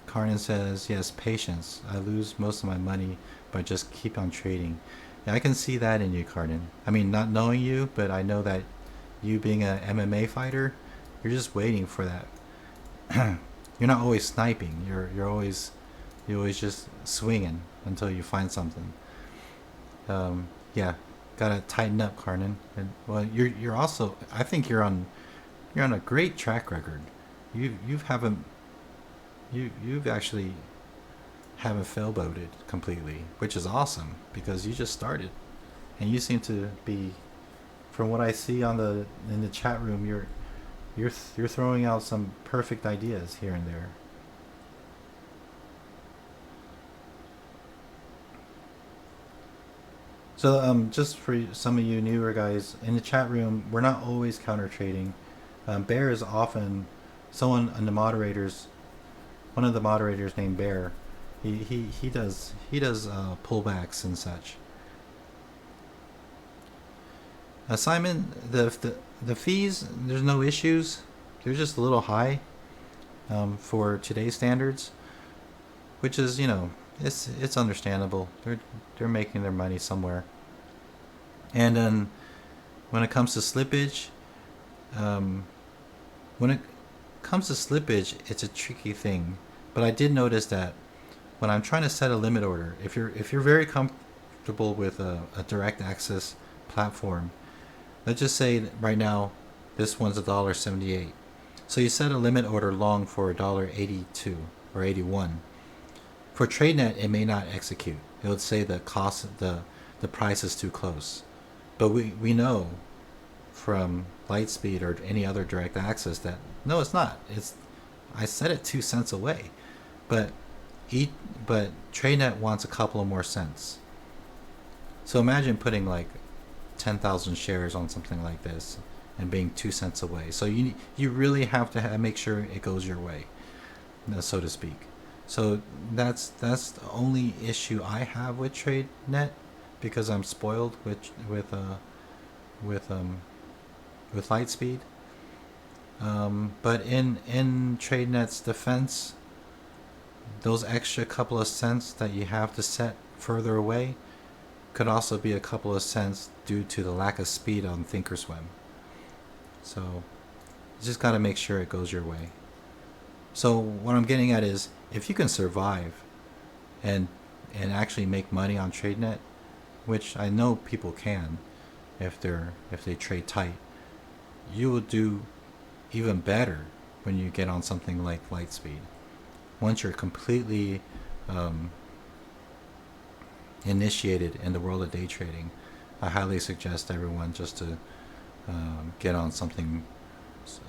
Karnan says, yes, patience. I lose most of my money, but just keep on trading. Yeah, I can see that in you, Karnan. I mean, not knowing you, but I know that you being a MMA fighter, you're just waiting for that. You're not always sniping. You're always just swinging until you find something. Yeah, gotta tighten up, Karnan. And well, you're also. I think you're on a great track record. You've actually haven't fail-boated completely, which is awesome because you just started, and you seem to be, from what I see in the chat room, you're throwing out some perfect ideas here and there. So just for some of you newer guys in the chat room, we're not always counter trading. Bear is often someone in the moderators. One of the moderators named Bear, he does pullbacks and such. Simon, the fees, there's no issues. They're just a little high for today's standards, which is it's understandable. They're making their money somewhere. And then when it comes to slippage, it's a tricky thing. But I did notice that when I'm trying to set a limit order, if you're very comfortable with a direct access platform, let's just say right now this one's $1.78. So you set a limit order long for $1.82 or 81. For TradeNet, it may not execute. It would say the price is too close. But we know from Lightspeed or any other direct access that no, it's not. I set it 2 cents away, but TradeNet wants a couple of more cents. So imagine putting like 10,000 shares on something like this and being 2 cents away. So you really have to make sure it goes your way, so to speak. So that's the only issue I have with TradeNet, because I'm spoiled with Lightspeed. But in TradeNet's defense, those extra couple of cents that you have to set further away could also be a couple of cents due to the lack of speed on Thinkorswim. So you just got to make sure it goes your way. So what I'm getting at is, if you can survive and actually make money on TradeNet, which I know people can if they trade tight, you will do even better when you get on something like Lightspeed. Once you're completely initiated in the world of day trading, I highly suggest everyone just to get on something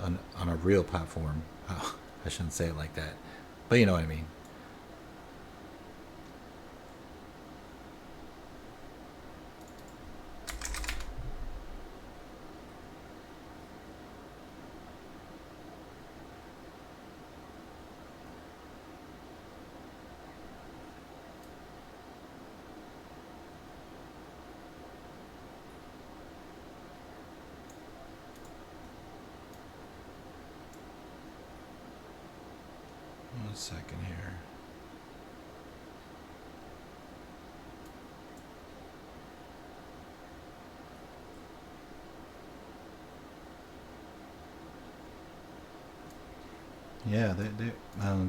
on a real platform. Oh, I shouldn't say it like that, but you know what I mean. One second here. Yeah,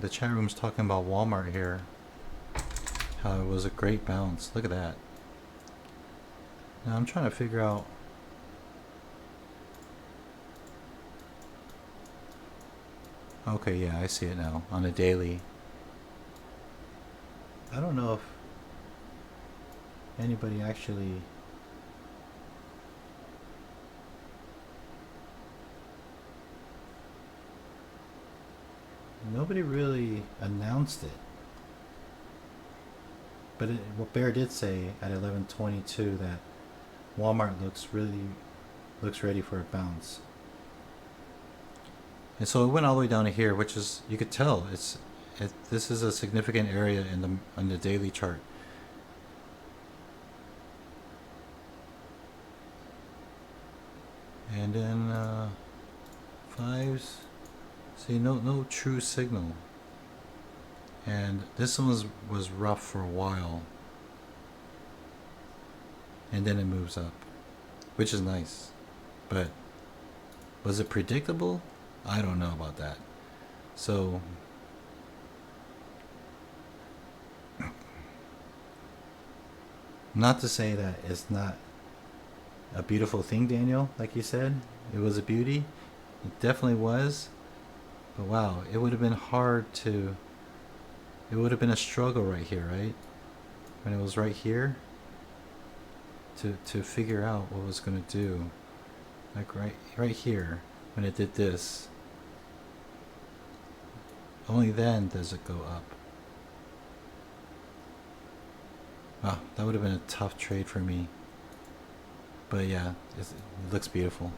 the chat room's talking about Walmart here. How it was a great bounce. Look at that. Now I'm trying to figure out. Okay, yeah, I see it now on a daily. I don't know if anybody actually. Nobody really announced it. But what Bear did say at 11:22 that Walmart looks ready for a bounce. And so it went all the way down to here, which is, you could tell this is a significant area in the daily chart. And then fives, see, no true signal. And this one was rough for a while, and then it moves up, which is nice. But was it predictable? I don't know about that. So not to say that it's not a beautiful thing, Daniel, like you said. It was a beauty. It definitely was. But wow, it would have been hard to... It would have been a struggle right here, right? When it was right here. To figure out what it was going to do. Like right here, when it did this. Only then does it go up. Wow, that would have been a tough trade for me. But yeah, it looks beautiful.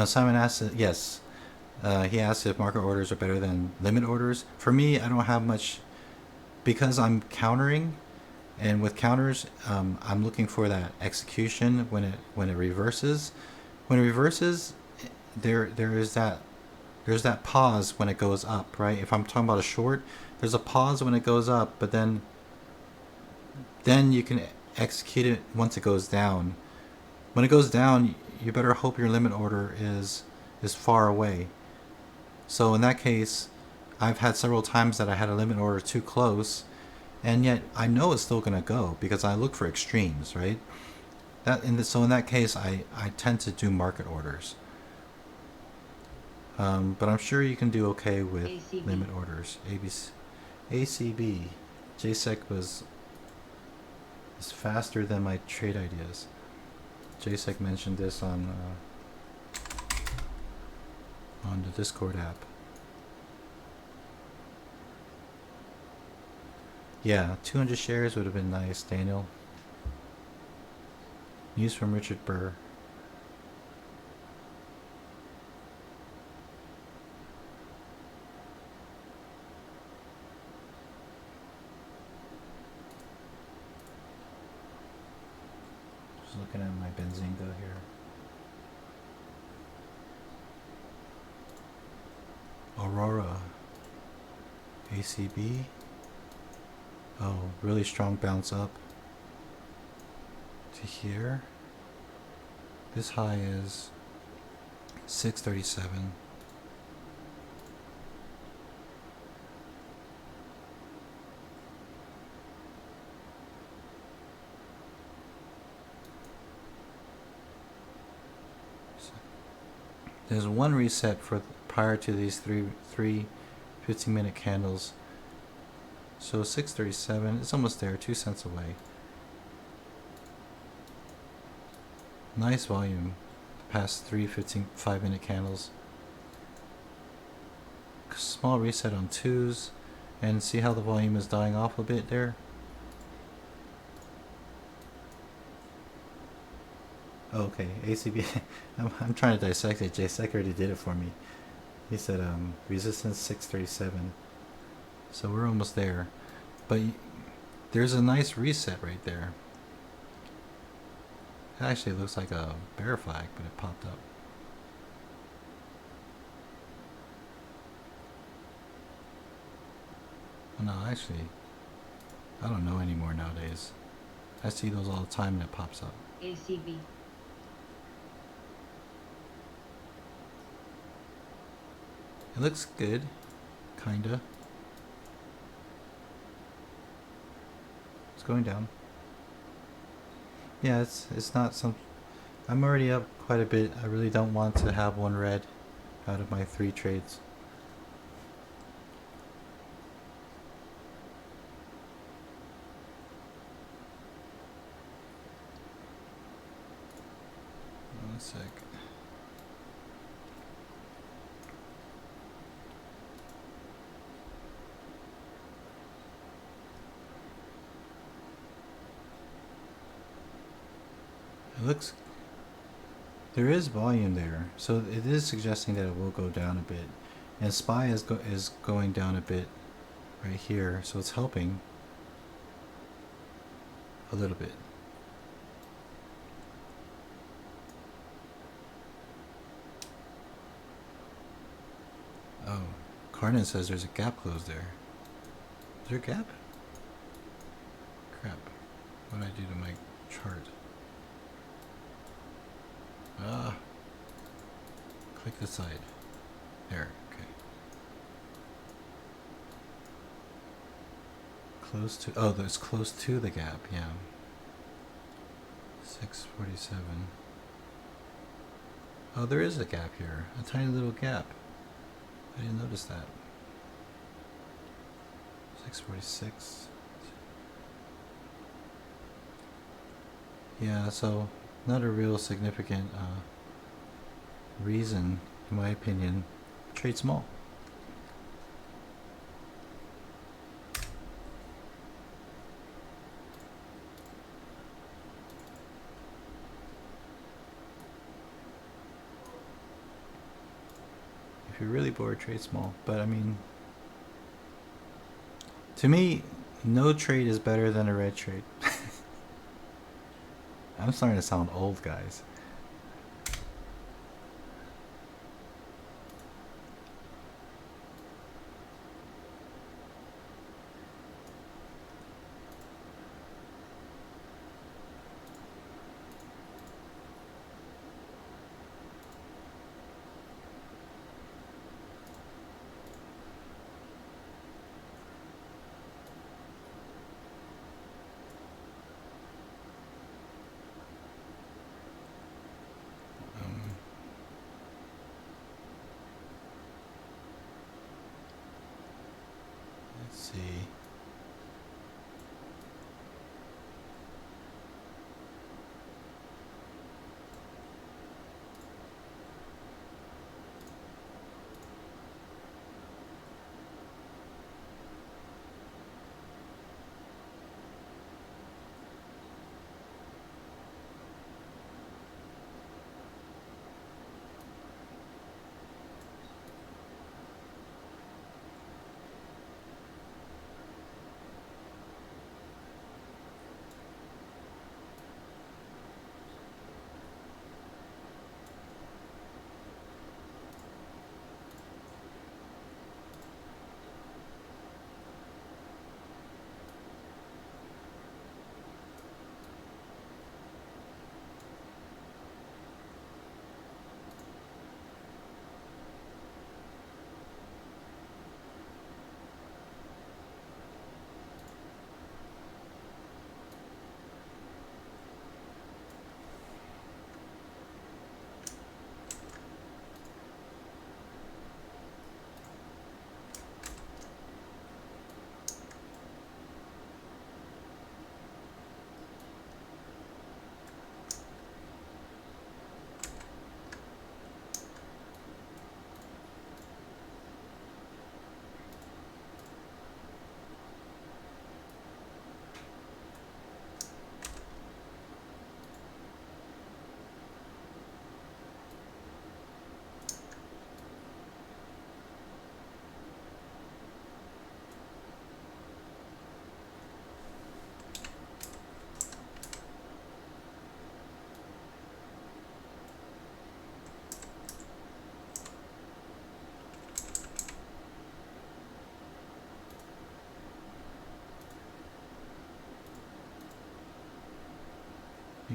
Simon asked, yes, he asked if market orders are better than limit orders. For me, I don't have much, because I'm countering, and with counters, I'm looking for that execution when it reverses. When it reverses, there's that pause when it goes up, right? If I'm talking about a short, there's a pause when it goes up, but then you can execute it once it goes down. When it goes down, you better hope your limit order is far away. So in that case, I've had several times that I had a limit order too close, and yet I know it's still going to go because I look for extremes, right? So in that case, I tend to do market orders. But I'm sure you can do okay with ACB. Limit orders. ACB. JSEC is faster than my trade ideas. JSEC mentioned this on the Discord app. Yeah, 200 shares would have been nice, Daniel. News from Richard Burr. Just looking at my Benzingo here. Aurora. ACB. Oh, really strong bounce up to here. This high is 637. There's one reset for prior to these three 15-minute candles. So 637, it's almost there, 2 cents away. Nice volume past 5-minute candles. Small reset on 2s, and see how the volume is dying off a bit there. Oh, okay, ACB. I'm trying to dissect it. JSec already did it for me. He said resistance 637. So we're almost there. But there's a nice reset right there. It actually looks like a bear flag, but it popped up. Oh, no, actually, I don't know anymore nowadays. I see those all the time and it pops up. ACB. It looks good, kinda. It's going down. Yeah, it's not some. I'm already up quite a bit. I really don't want to have one red out of my 3 trades. One sec. It looks. There is volume there, so it is suggesting that it will go down a bit, and SPY is going down a bit right here, so it's helping a little bit. Oh, Carnan says there's a gap closed there. Is there a gap? Crap. What did I do to my chart? Click the side. There, okay. Close to, oh, that's close to the gap, yeah. 647. Oh, there is a gap here. A tiny little gap. I didn't notice that. 646. Yeah, so not a real significant reason, in my opinion. Trade small. If you're really bored, trade small. But I mean, to me, no trade is better than a red trade. I'm starting to sound old, guys. Let's see.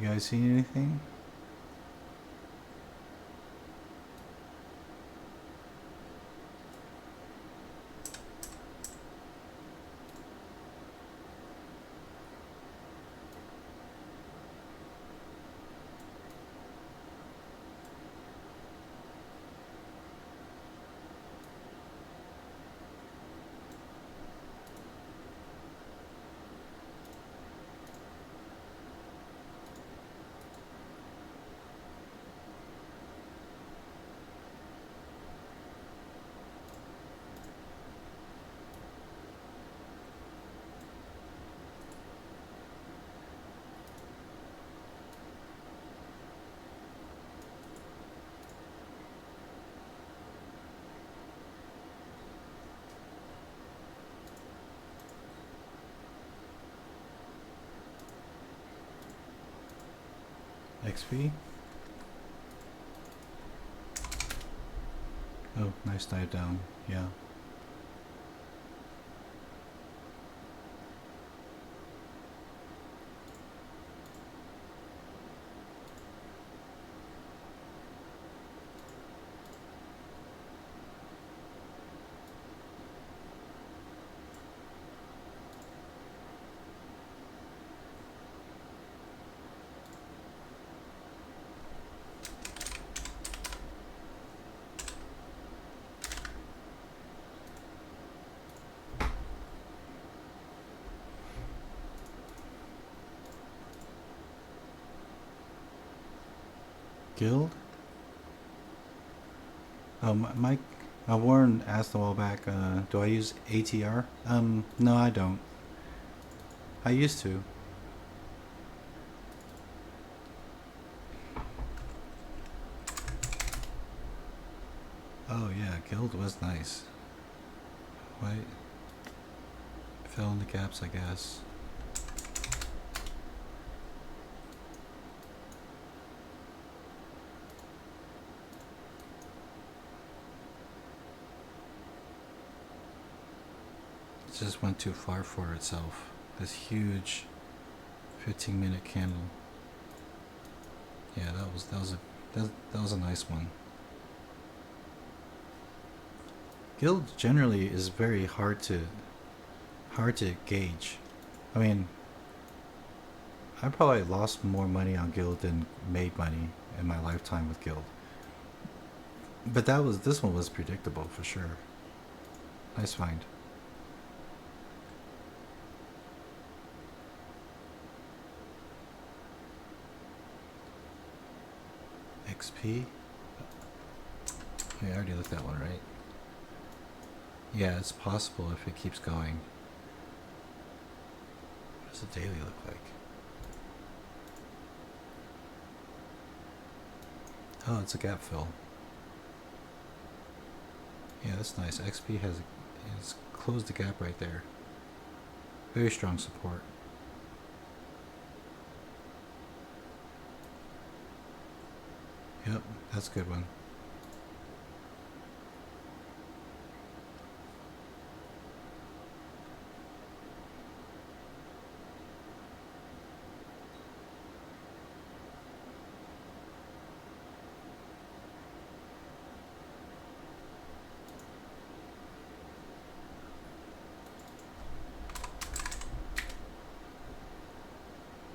You guys seen anything? XP? Oh, nice dive down. Yeah. Guild? Oh, Mike, Warren asked a while back, do I use ATR? No, I don't. I used to. Oh yeah, Guild was nice. Wait. Fill in the gaps, I guess. It just went too far for itself. This huge 15-minute candle. Yeah, that was a nice one. Guild generally is very hard to gauge. I mean, I probably lost more money on Guild than made money in my lifetime with Guild. But this one was predictable for sure. Nice find. XP? Yeah, I already looked at that one, right? Yeah, it's possible if it keeps going. What does the daily look like? Oh, it's a gap fill. Yeah, that's nice. XP has closed the gap right there. Very strong support. Yep, that's a good one.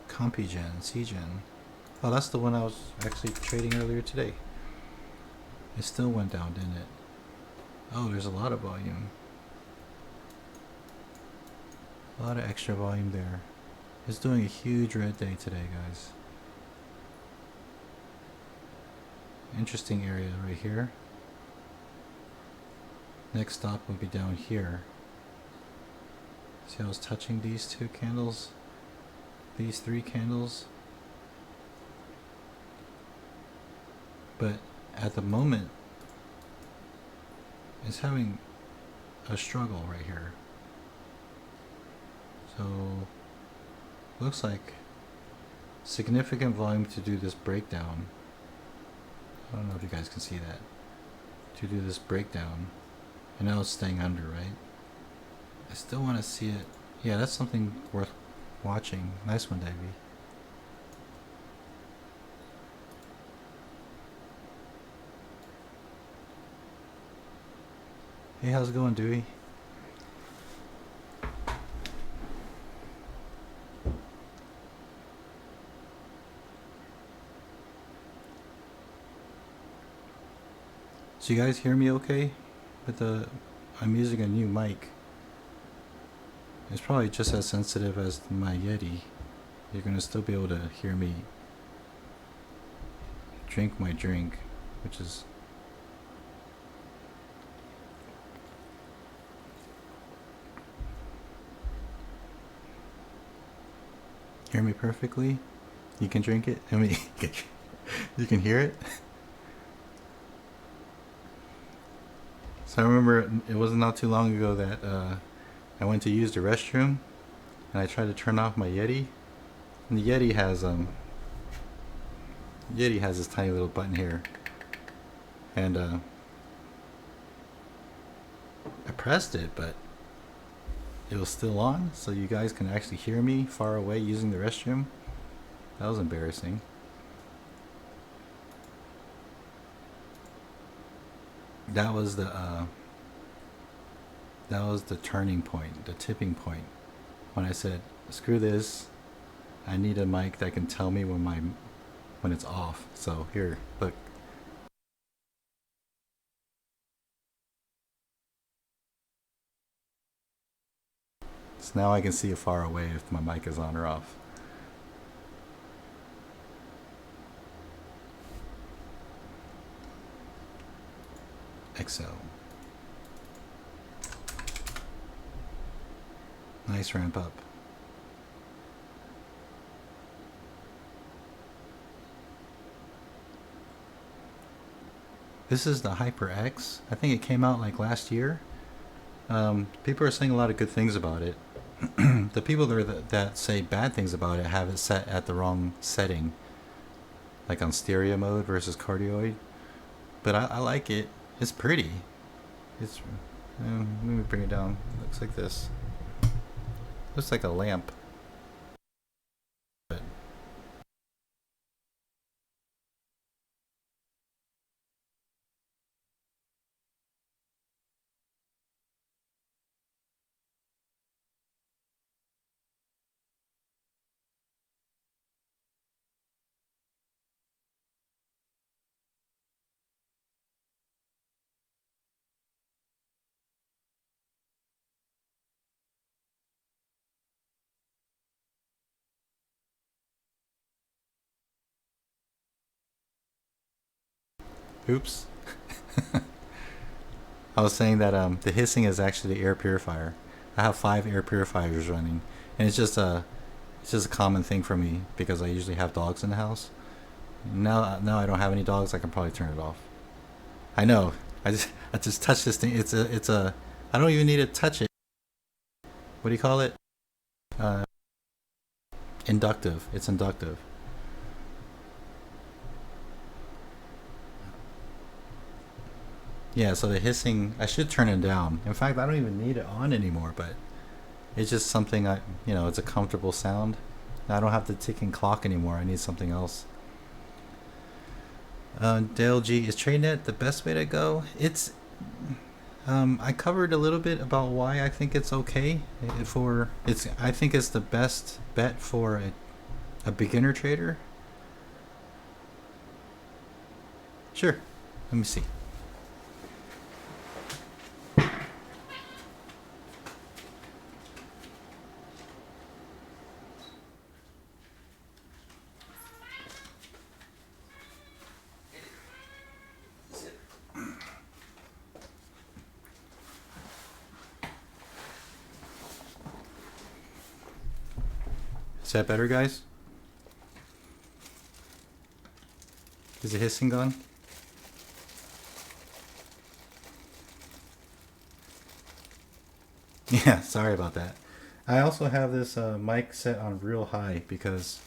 CompuGen, CGen. Oh, that's the one I was actually trading earlier today. It still went down, didn't it? Oh, there's a lot of volume. A lot of extra volume there. It's doing a huge red day today, guys. Interesting area right here. Next stop would be down here. See how it's touching these two candles? These three candles? But at the moment, it's having a struggle right here. So, looks like significant volume to do this breakdown. I don't know if you guys can see that. To do this breakdown. And now it's staying under, right? I still want to see it. Yeah, that's something worth watching. Nice one, Davey. Hey, how's it going, Dewey? So you guys hear me okay? I'm using a new mic. It's probably just as sensitive as my Yeti. You're gonna still be able to hear me drink my drink, which is... Hear me perfectly? You can drink it? I mean, you can hear it? So I remember it wasn't not too long ago that I went to use the restroom and I tried to turn off my Yeti. And the Yeti has this tiny little button here. And I pressed it, but it was still on, so you guys can actually hear me far away using the restroom. That was embarrassing. That was the turning point, the tipping point, when I said, "Screw this! I need a mic that can tell me when it's off." So here, look. So now I can see it far away if my mic is on or off. XO. Nice ramp up. This is the HyperX. I think it came out like last year. People are saying a lot of good things about it. The people that say bad things about it have it set at the wrong setting, like on stereo mode versus cardioid. But I like it. It's pretty. It's let me bring it down. It looks like this. Looks like a lamp. But oops. I was saying that the hissing is actually the air purifier. I have 5 air purifiers running, and it's just a common thing for me because I usually have dogs in the house. Now I don't have any dogs. I can probably turn it off. I know. I just touched this thing. It's a I don't even need to touch it. What do you call it? Uh, Inductive. It's inductive. Yeah. So the hissing, I should turn it down. In fact, I don't even need it on anymore. But it's just something it's a comfortable sound. I don't have the ticking clock anymore. I need something else. Dale G, is TradeNet the best way to go? I covered a little bit about why I think it's okay I think it's the best bet for a beginner trader. Sure. Let me see. Is that better, guys? Is the hissing gone? Yeah, sorry about that. I also have this mic set on real high because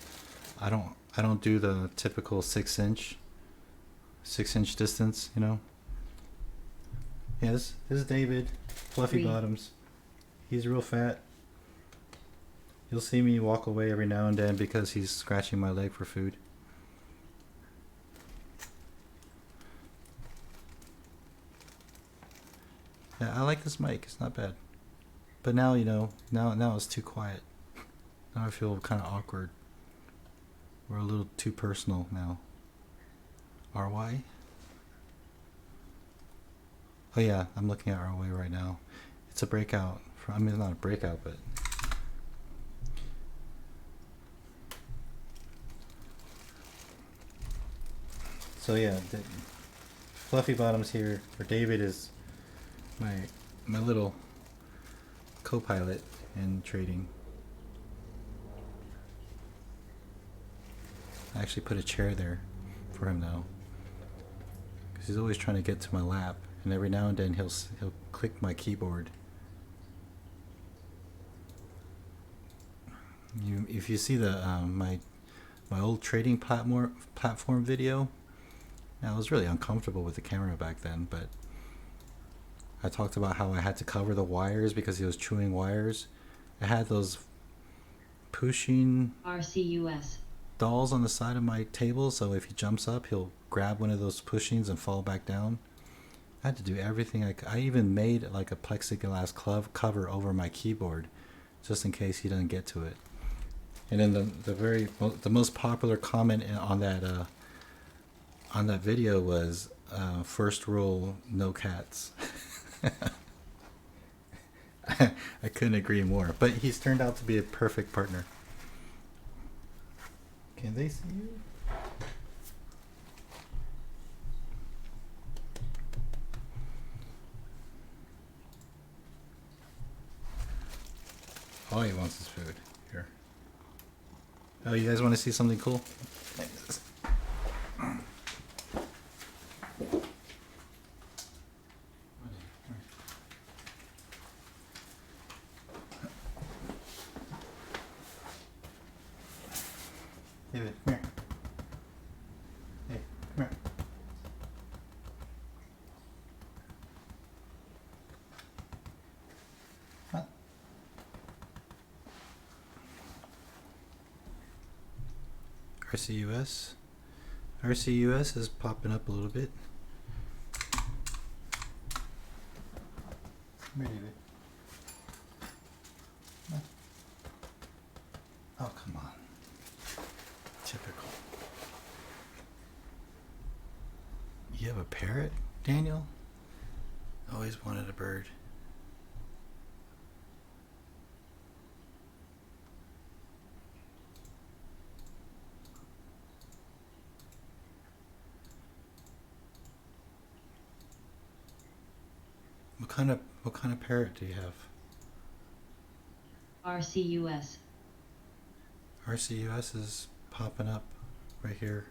I don't do the typical 6-inch distance, you know. Yeah, this is David, Fluffy Bottoms. He's real fat. You'll see me walk away every now and then because he's scratching my leg for food. Yeah, I like this mic. It's not bad. But now, you know, now it's too quiet. Now I feel kind of awkward. We're a little too personal now. RY? Oh yeah, I'm looking at RY right now. It's a breakout. I mean, it's not a breakout, but... So yeah, Fluffy Bottoms here for David is my little co-pilot in trading. I actually put a chair there for him now, because he's always trying to get to my lap, and every now and then he'll click my keyboard. If you see the my old trading platform video, I was really uncomfortable with the camera back then, but I talked about how I had to cover the wires because he was chewing wires. I had those pushing RCUS dolls on the side of my table, so if he jumps up, he'll grab one of those pushings and fall back down. I had to do everything. I even made like a plexiglass cover over my keyboard, just in case he doesn't get to it. And then the most popular comment on that video was first rule: no cats. I couldn't agree more. But he's turned out to be a perfect partner. Can they see you? Oh, he wants his food. Here. Oh, you guys want to see something cool? David, come here. Hey, come here. What? RCUS. RCUS is popping up a little bit. Come here, David. Oh, come on. Typical. You have a parrot, Daniel? Always wanted a bird. What kind of parrot do you have? RCUS RCUS is popping up right here.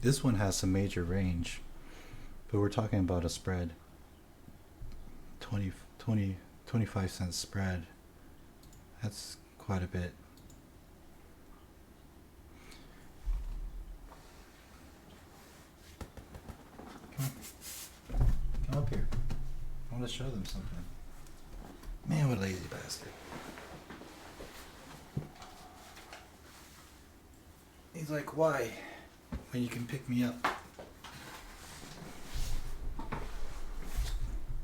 This one has some major range, but we're talking about a spread. 25 cent spread. That's quite a bit. Come up here. I want to show them something. Man, what a lazy bastard. He's like, why? When you can pick me up.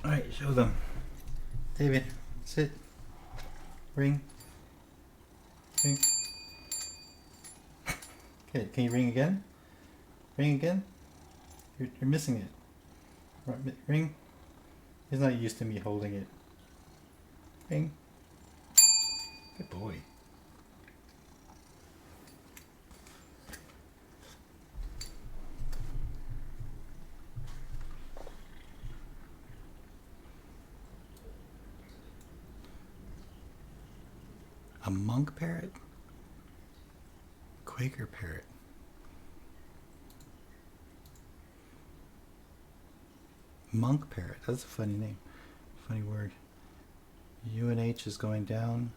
Alright, show them. David, sit. Ring. Ring. Okay, can you ring again? Ring again? You're missing it. Right, ring. He's not used to me holding it. Ring. Good boy. A monk parrot? Quaker parrot. Monk parrot. That's a funny name. Funny word. UNH is going down.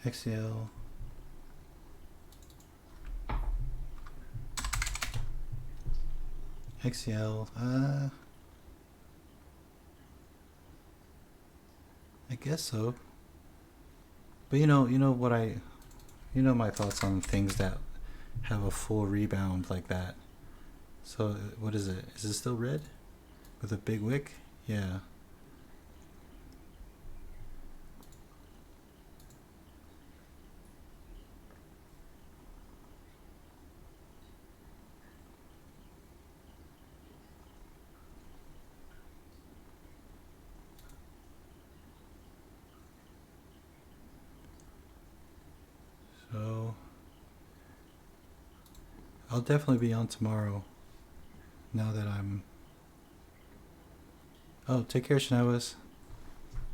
XCL. XCL. I guess so. But you know my thoughts on things that have a full rebound like that. So what is it? Is it still red with a big wick? Yeah. So I'll definitely be on tomorrow. Now that I'm. Oh, take care, Shanawas.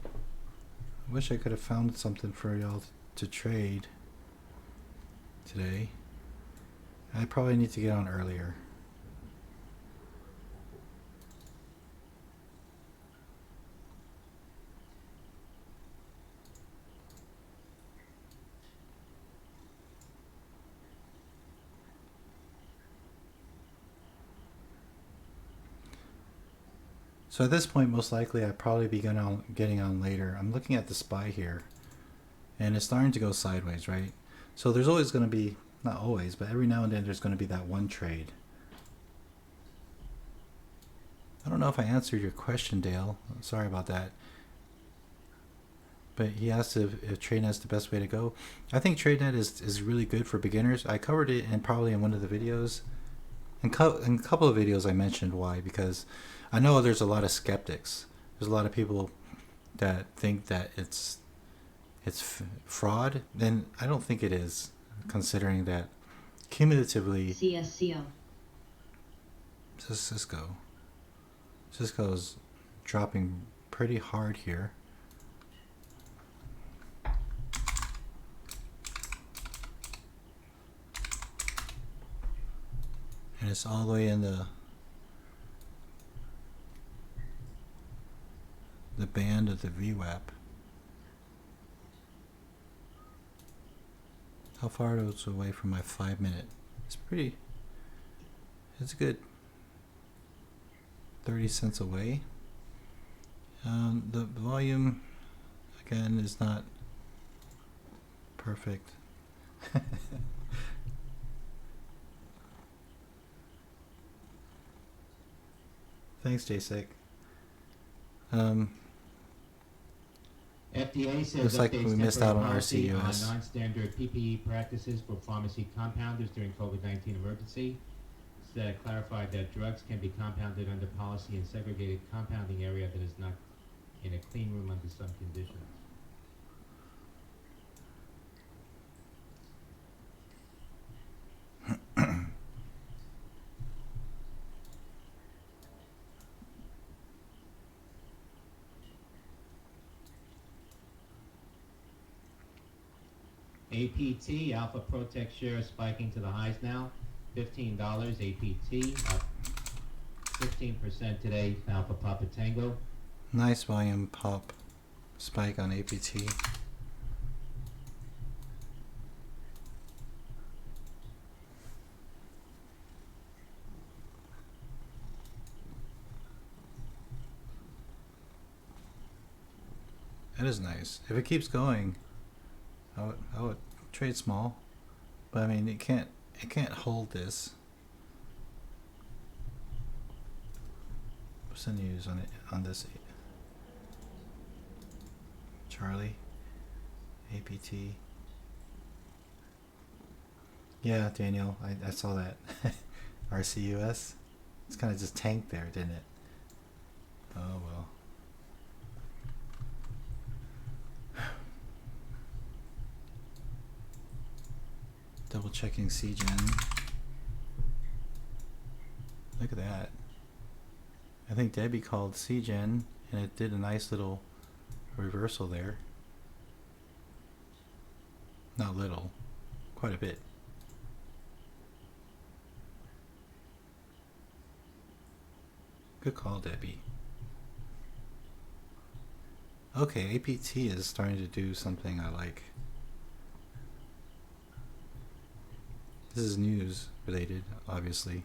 I wish I could have found something for y'all to trade today. I probably need to get on earlier. So at this point, most likely, I'd probably be getting on later. I'm looking at the SPY here, and it's starting to go sideways, right? So there's always going to be, not always, but every now and then there's going to be that one trade. I don't know if I answered your question, Dale. Sorry about that. But he asked if TradeNet's the best way to go. I think TradeNet is really good for beginners. I covered it probably in one of the videos. In a couple of videos I mentioned why, because I know there's a lot of skeptics. There's a lot of people that think that it's fraud. Then I don't think it is, considering that cumulatively CSCO. Cisco's dropping pretty hard here. And it's all the way in the band of the VWAP. How far is it away from my 5-minute? It's a good 30 cents away. The volume, again, is not perfect. Thanks, JSEC. FDA says Looks like we missed out on RCUS. Non-standard PPE practices for pharmacy compounders during COVID-19 emergency. It's clarified that drugs can be compounded under policy in segregated compounding area that is not in a clean room under some conditions. APT, Alpha Protect shares spiking to the highs now. $15, APT, up 15% today, Alpha Papa Tango. Nice volume pop spike on APT. That is nice. If it keeps going, I would trade small, but I mean it can't hold this. What's the news on it on this? Charlie, APT. Yeah, Daniel, I saw that. RCUS. It's kind of just tanked there, didn't it? Oh well. Double checking CGen. Look at that. I think Debbie called CGen and it did a nice little reversal there. Not little, quite a bit. Good call, Debbie. Okay, APT is starting to do something I like. This is news related, obviously.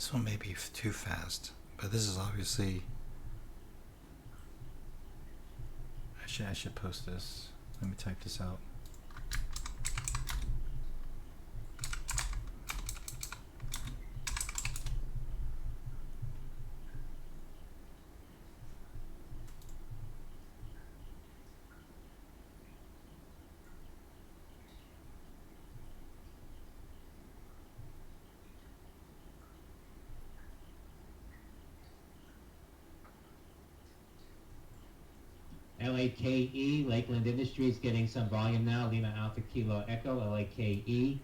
This one may be too fast, but this is obviously. I should post this. Let me type this out. LAKE, Lakeland Industries getting some volume now. Lima Alpha Kilo Echo, LAKE.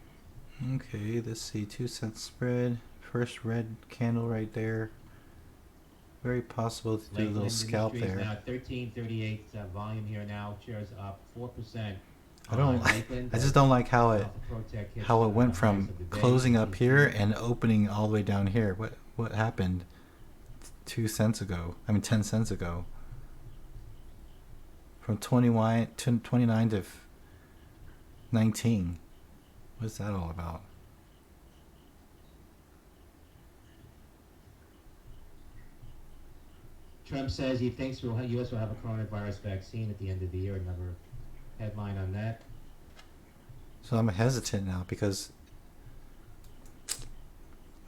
Okay, let's see. 2 cent spread. First red candle right there. Very possible to do a little Lakeland scalp Industries there. now 1338 volume here now. Shares up 4%. I don't. I just don't like how it went from closing up here and opening all the way down here. What happened 2 cents ago? I mean 10 cents ago. From 29 to 19. What's that all about? Trump says he thinks U.S. will have a coronavirus vaccine at the end of the year. Another headline on that. So I'm hesitant now because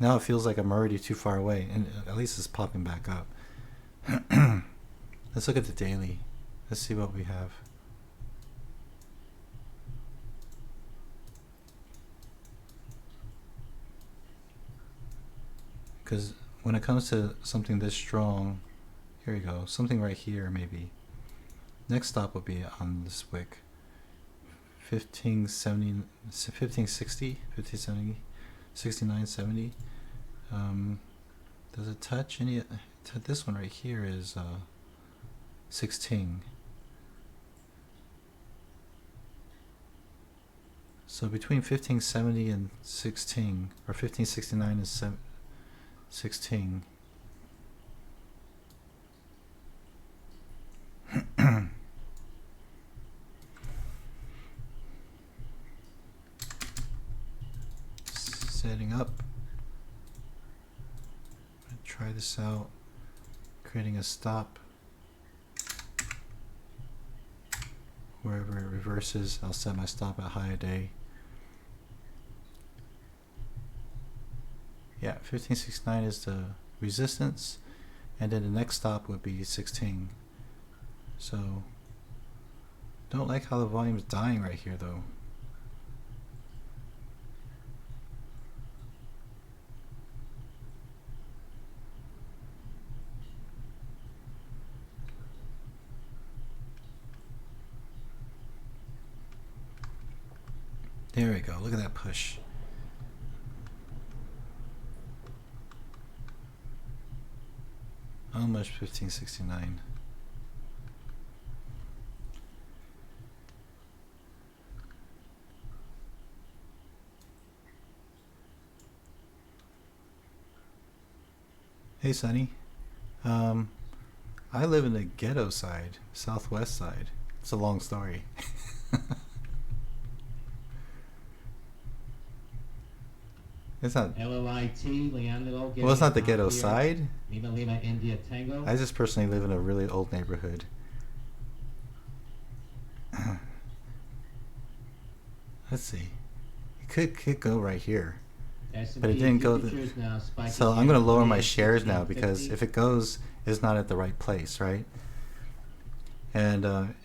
now it feels like I'm already too far away, and at least it's popping back up. Let's look at the daily. Let's see what we have. Because when it comes to something this strong, here we go, something right here maybe. Next stop will be on this wick. 1570, 1560, 1570, 6970. Does it touch any? This one right here is 16. So between 1570 and 16, or 1569 and 16. Setting up. Try this out. Creating a stop. Wherever it reverses, I'll set my stop at high a day. Yeah, 1569 is the resistance, and then the next stop would be 16. So, don't like how the volume is dying right here though. There we go, look at that push. Almost 1569. Hey Sonny, I live in the ghetto side, southwest side. It's a long story. It's not. LLIT, Leandro. Well, it's not the ghetto side. Lima Lima India Tango. I just personally live in a really old neighborhood. Let's see. It could go right here, but it didn't go. So I'm going to lower my shares now because if it goes, it's not at the right place, right? And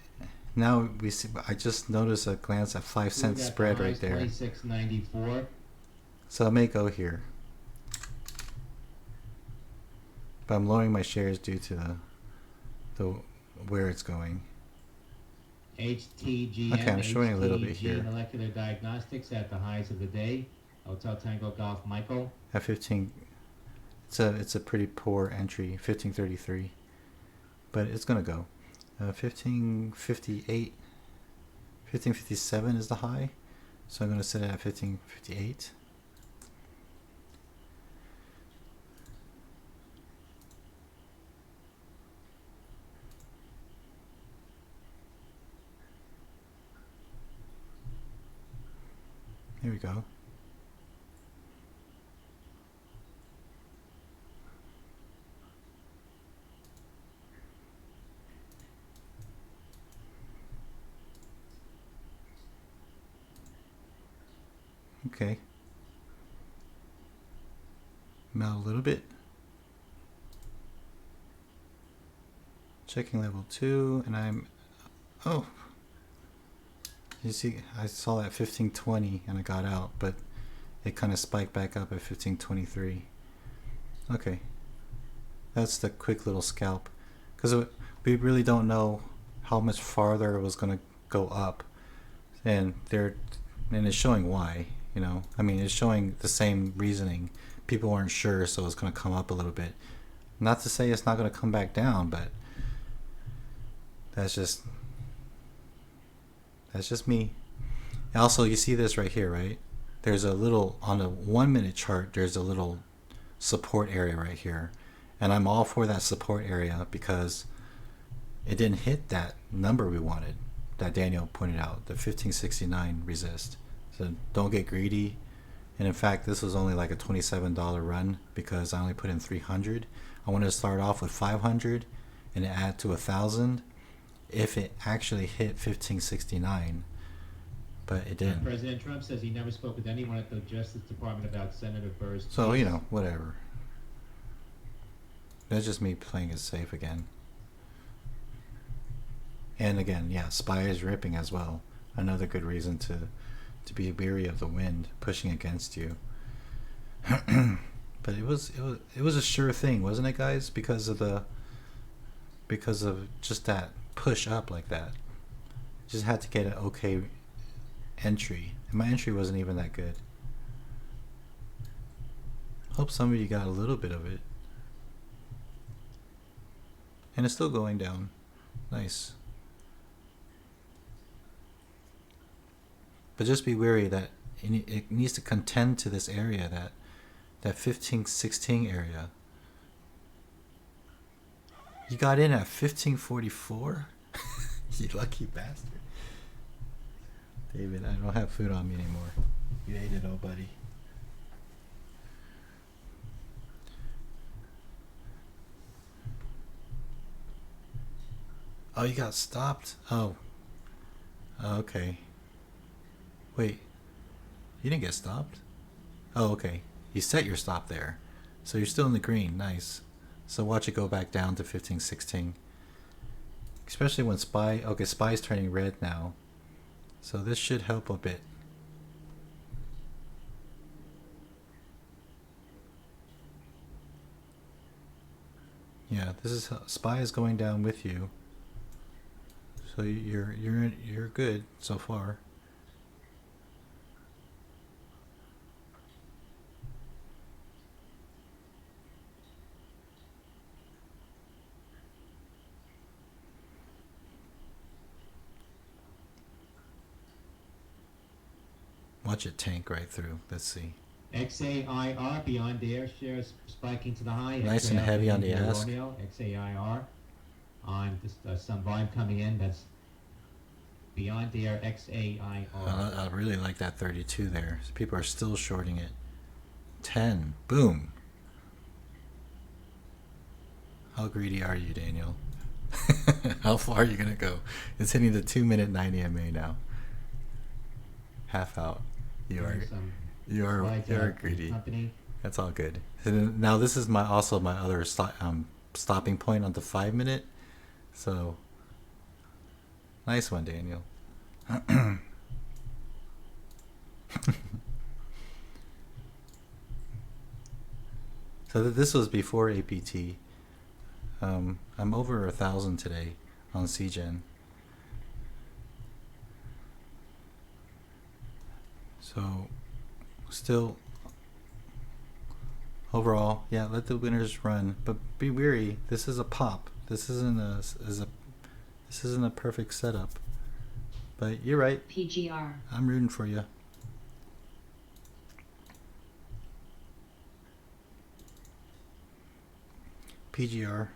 now we see. I just noticed a glance at 5 cent spread right there. 26.94. So I may go here, but I'm lowering my shares due to the where it's going. HTGM, Okay, I'm showing a little bit here. Molecular Diagnostics at the highs of the day. Hotel Tango Golf Michael. At 15, it's a pretty poor entry, 1533, but it's gonna go. 1558, 1557 is the high, so I'm gonna set it at 1558. Here we go. Okay. Melt a little bit. Checking level 2, and I'm... Oh! You see, I saw that 1520 and I got out, but it kind of spiked back up at 1523. Okay. That's the quick little scalp. Because we really don't know how much farther it was going to go up. And it's showing why, you know. I mean, it's showing the same reasoning. People weren't sure, so it's going to come up a little bit. Not to say it's not going to come back down, but that's just me. Also, you see this right here, right? There's a little, on the 1 minute chart, there's a little support area right here. And I'm all for that support area because it didn't hit that number we wanted, that Daniel pointed out, the 1569 resist. So don't get greedy. And in fact, this was only like a $27 run because I only put in 300. I wanted to start off with 500 and add to 1,000 if it actually hit 1569, but it didn't. President Trump says he never spoke with anyone at the Justice Department about Senator Burr's So, case. you know, whatever. That's just me playing it safe again. And again, yeah, SPY is ripping as well. Another good reason to be weary of the wind pushing against you. But it was a sure thing, wasn't it, guys? Because of just that push up like that. Just had to get an okay entry, and my entry wasn't even that good. Hope some of you got a little bit of it. And it's still going down. Nice. But just be wary that it needs to contend to this area, that 1516 area. You got in at 1544? You lucky bastard. David, I don't have food on me anymore. You ate it all, buddy. Oh, you got stopped? Oh. Okay. Wait. You didn't get stopped? Oh, okay. You set your stop there. So you're still in the green. Nice. So watch it go back down to 1516. Especially when SPY... Okay, SPY's turning red now. So this should help a bit. Yeah, this is... SPY is going down with you. So you're good so far. Watch it tank right through. Let's see. XAIR beyond the air shares spiking to the high. Nice and heavy on the ask. XAIR on this, some volume coming in. That's beyond the air XAIR. I really like that 32 there. So people are still shorting it. 10. Boom. How greedy are you, Daniel? How far are you going to go? It's hitting the 2-minute 90 MA now. Half out. You are greedy. Company. That's all good. And now this is also my other stopping point on the 5-minute. So nice one, Daniel. So this was before APT. I'm over 1,000 today on CGen. So, still, overall, yeah, let the winners run, but be wary. This is a pop. This isn't a perfect setup. But you're right. PGR. I'm rooting for you. PGR.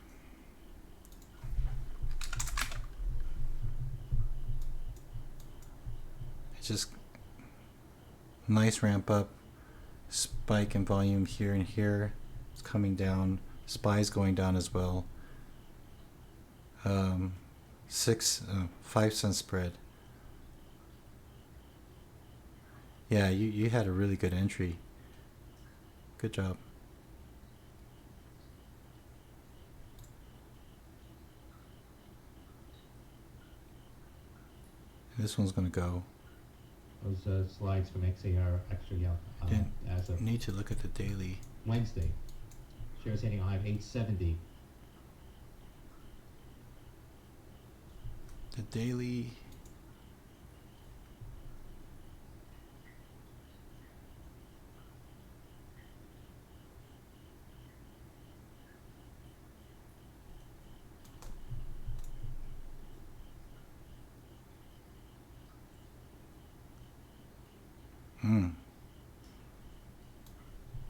It's just nice ramp up, spike in volume here and here. It's coming down. SPY's going down as well. 5 cent spread. Yeah, you had a really good entry. Good job. This one's gonna go. Those slides from XAR actually Didn't as of need to look at the daily. Wednesday. Shares hitting a high of 870. The daily.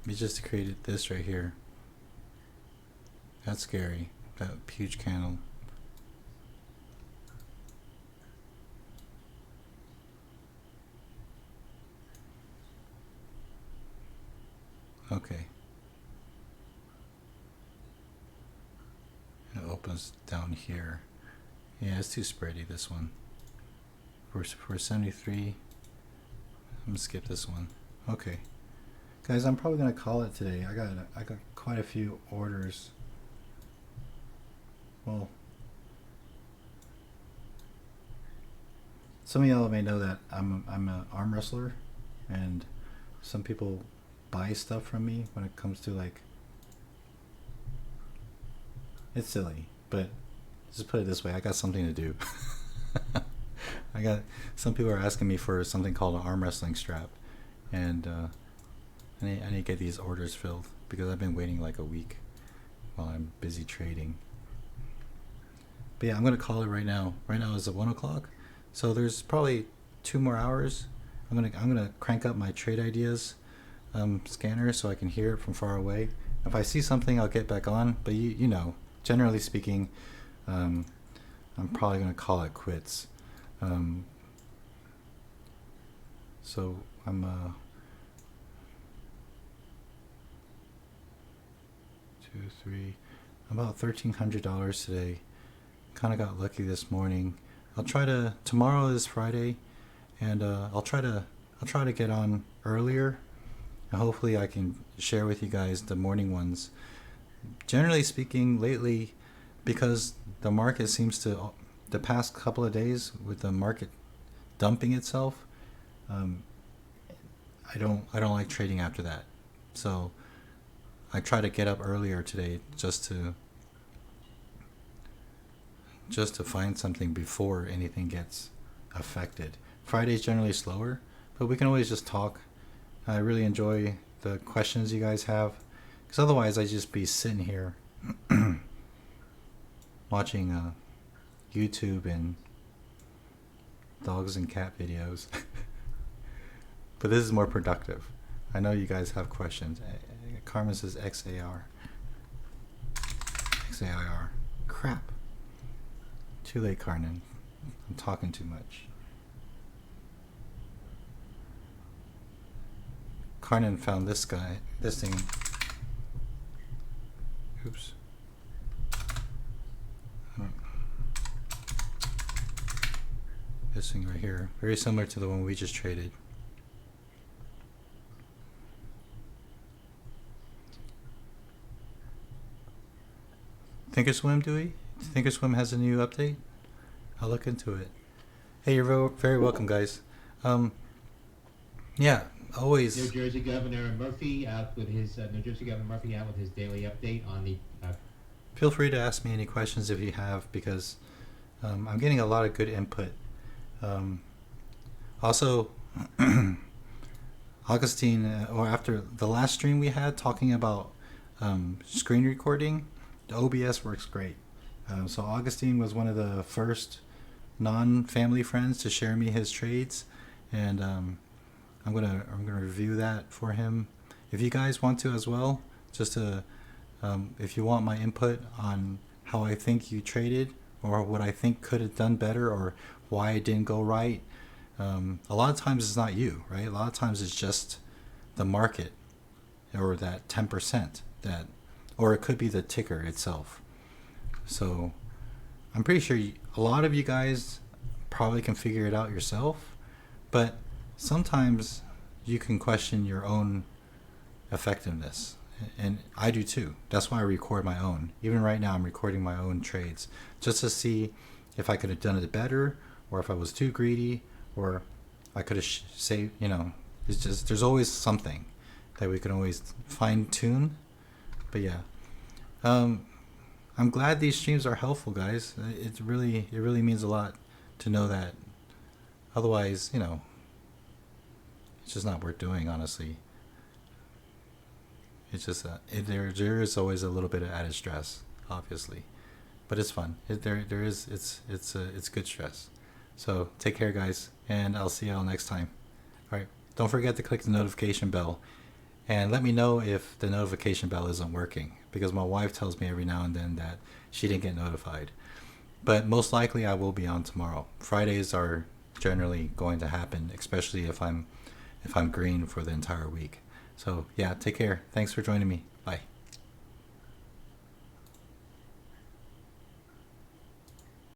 We just created this right here. That's scary. That huge candle. Okay. It opens down here. Yeah, it's too spready, this one. For 73, I'm gonna skip this one. Okay. Guys, I'm probably gonna call it today. I got quite a few orders. Well, some of y'all may know that I'm an arm wrestler, and some people buy stuff from me when it comes to like. It's silly, but just put it this way: I got something to do. I got some people are asking me for something called an arm wrestling strap, and I need to get these orders filled because I've been waiting like a week while I'm busy trading. But yeah, I'm gonna call it right now. Right now is at 1 o'clock, so there's probably 2 more hours. I'm gonna crank up my trade ideas scanner so I can hear it from far away. If I see something, I'll get back on. But you know, generally speaking, I'm probably gonna call it quits. So I'm 2, 3, about $1,300 today. Kind of got lucky this morning. I'll try to. Tomorrow is Friday, and I'll try to get on earlier, and hopefully I can share with you guys the morning ones. Generally speaking, lately, because the market seems to, the past couple of days with the market dumping itself, I don't like trading after that. So I try to get up earlier today just to find something before anything gets affected. Friday's generally slower, but we can always just talk. I really enjoy the questions you guys have, because otherwise I'd just be sitting here watching YouTube and dogs and cat videos. But this is more productive. I know you guys have questions. Carmen says XAR. XAIR. Crap. Too late, Carmen. I'm talking too much. Carmen found this thing. Oops. This thing right here. Very similar to the one we just traded. Thinkorswim, Dewey? Thinkorswim has a new update? I'll look into it. Hey, you're very welcome, guys. Yeah, always. New Jersey Governor Murphy out with his daily update on the. Feel free to ask me any questions if you have, because I'm getting a lot of good input. Also, Augustine, or after the last stream we had talking about screen recording, the OBS works great. So Augustine was one of the first non-family friends to share me his trades, and I'm gonna review that for him. If you guys want to as well, just to if you want my input on how I think you traded, or what I think could have done better, or why it didn't go right. A lot of times it's not you, right? A lot of times it's just the market, or that 10% that, or it could be the ticker itself. So I'm pretty sure a lot of you guys probably can figure it out yourself, but sometimes you can question your own effectiveness. And I do too. That's why I record my own. Even right now, I'm recording my own trades just to see if I could have done it better, or if I was too greedy, or I could have saved. It's just there's always something that we can always fine tune. But yeah, I'm glad these streams are helpful, guys. It really means a lot to know that. Otherwise, it's just not worth doing, honestly. It's just there is always a little bit of added stress, obviously, but it's fun. It's good stress. So take care, guys, and I'll see y'all next time. All right, don't forget to click the notification bell, and let me know if the notification bell isn't working, because my wife tells me every now and then that she didn't get notified. But most likely I will be on tomorrow. Fridays are generally going to happen, especially if I'm green for the entire week. So yeah, take care. Thanks for joining me.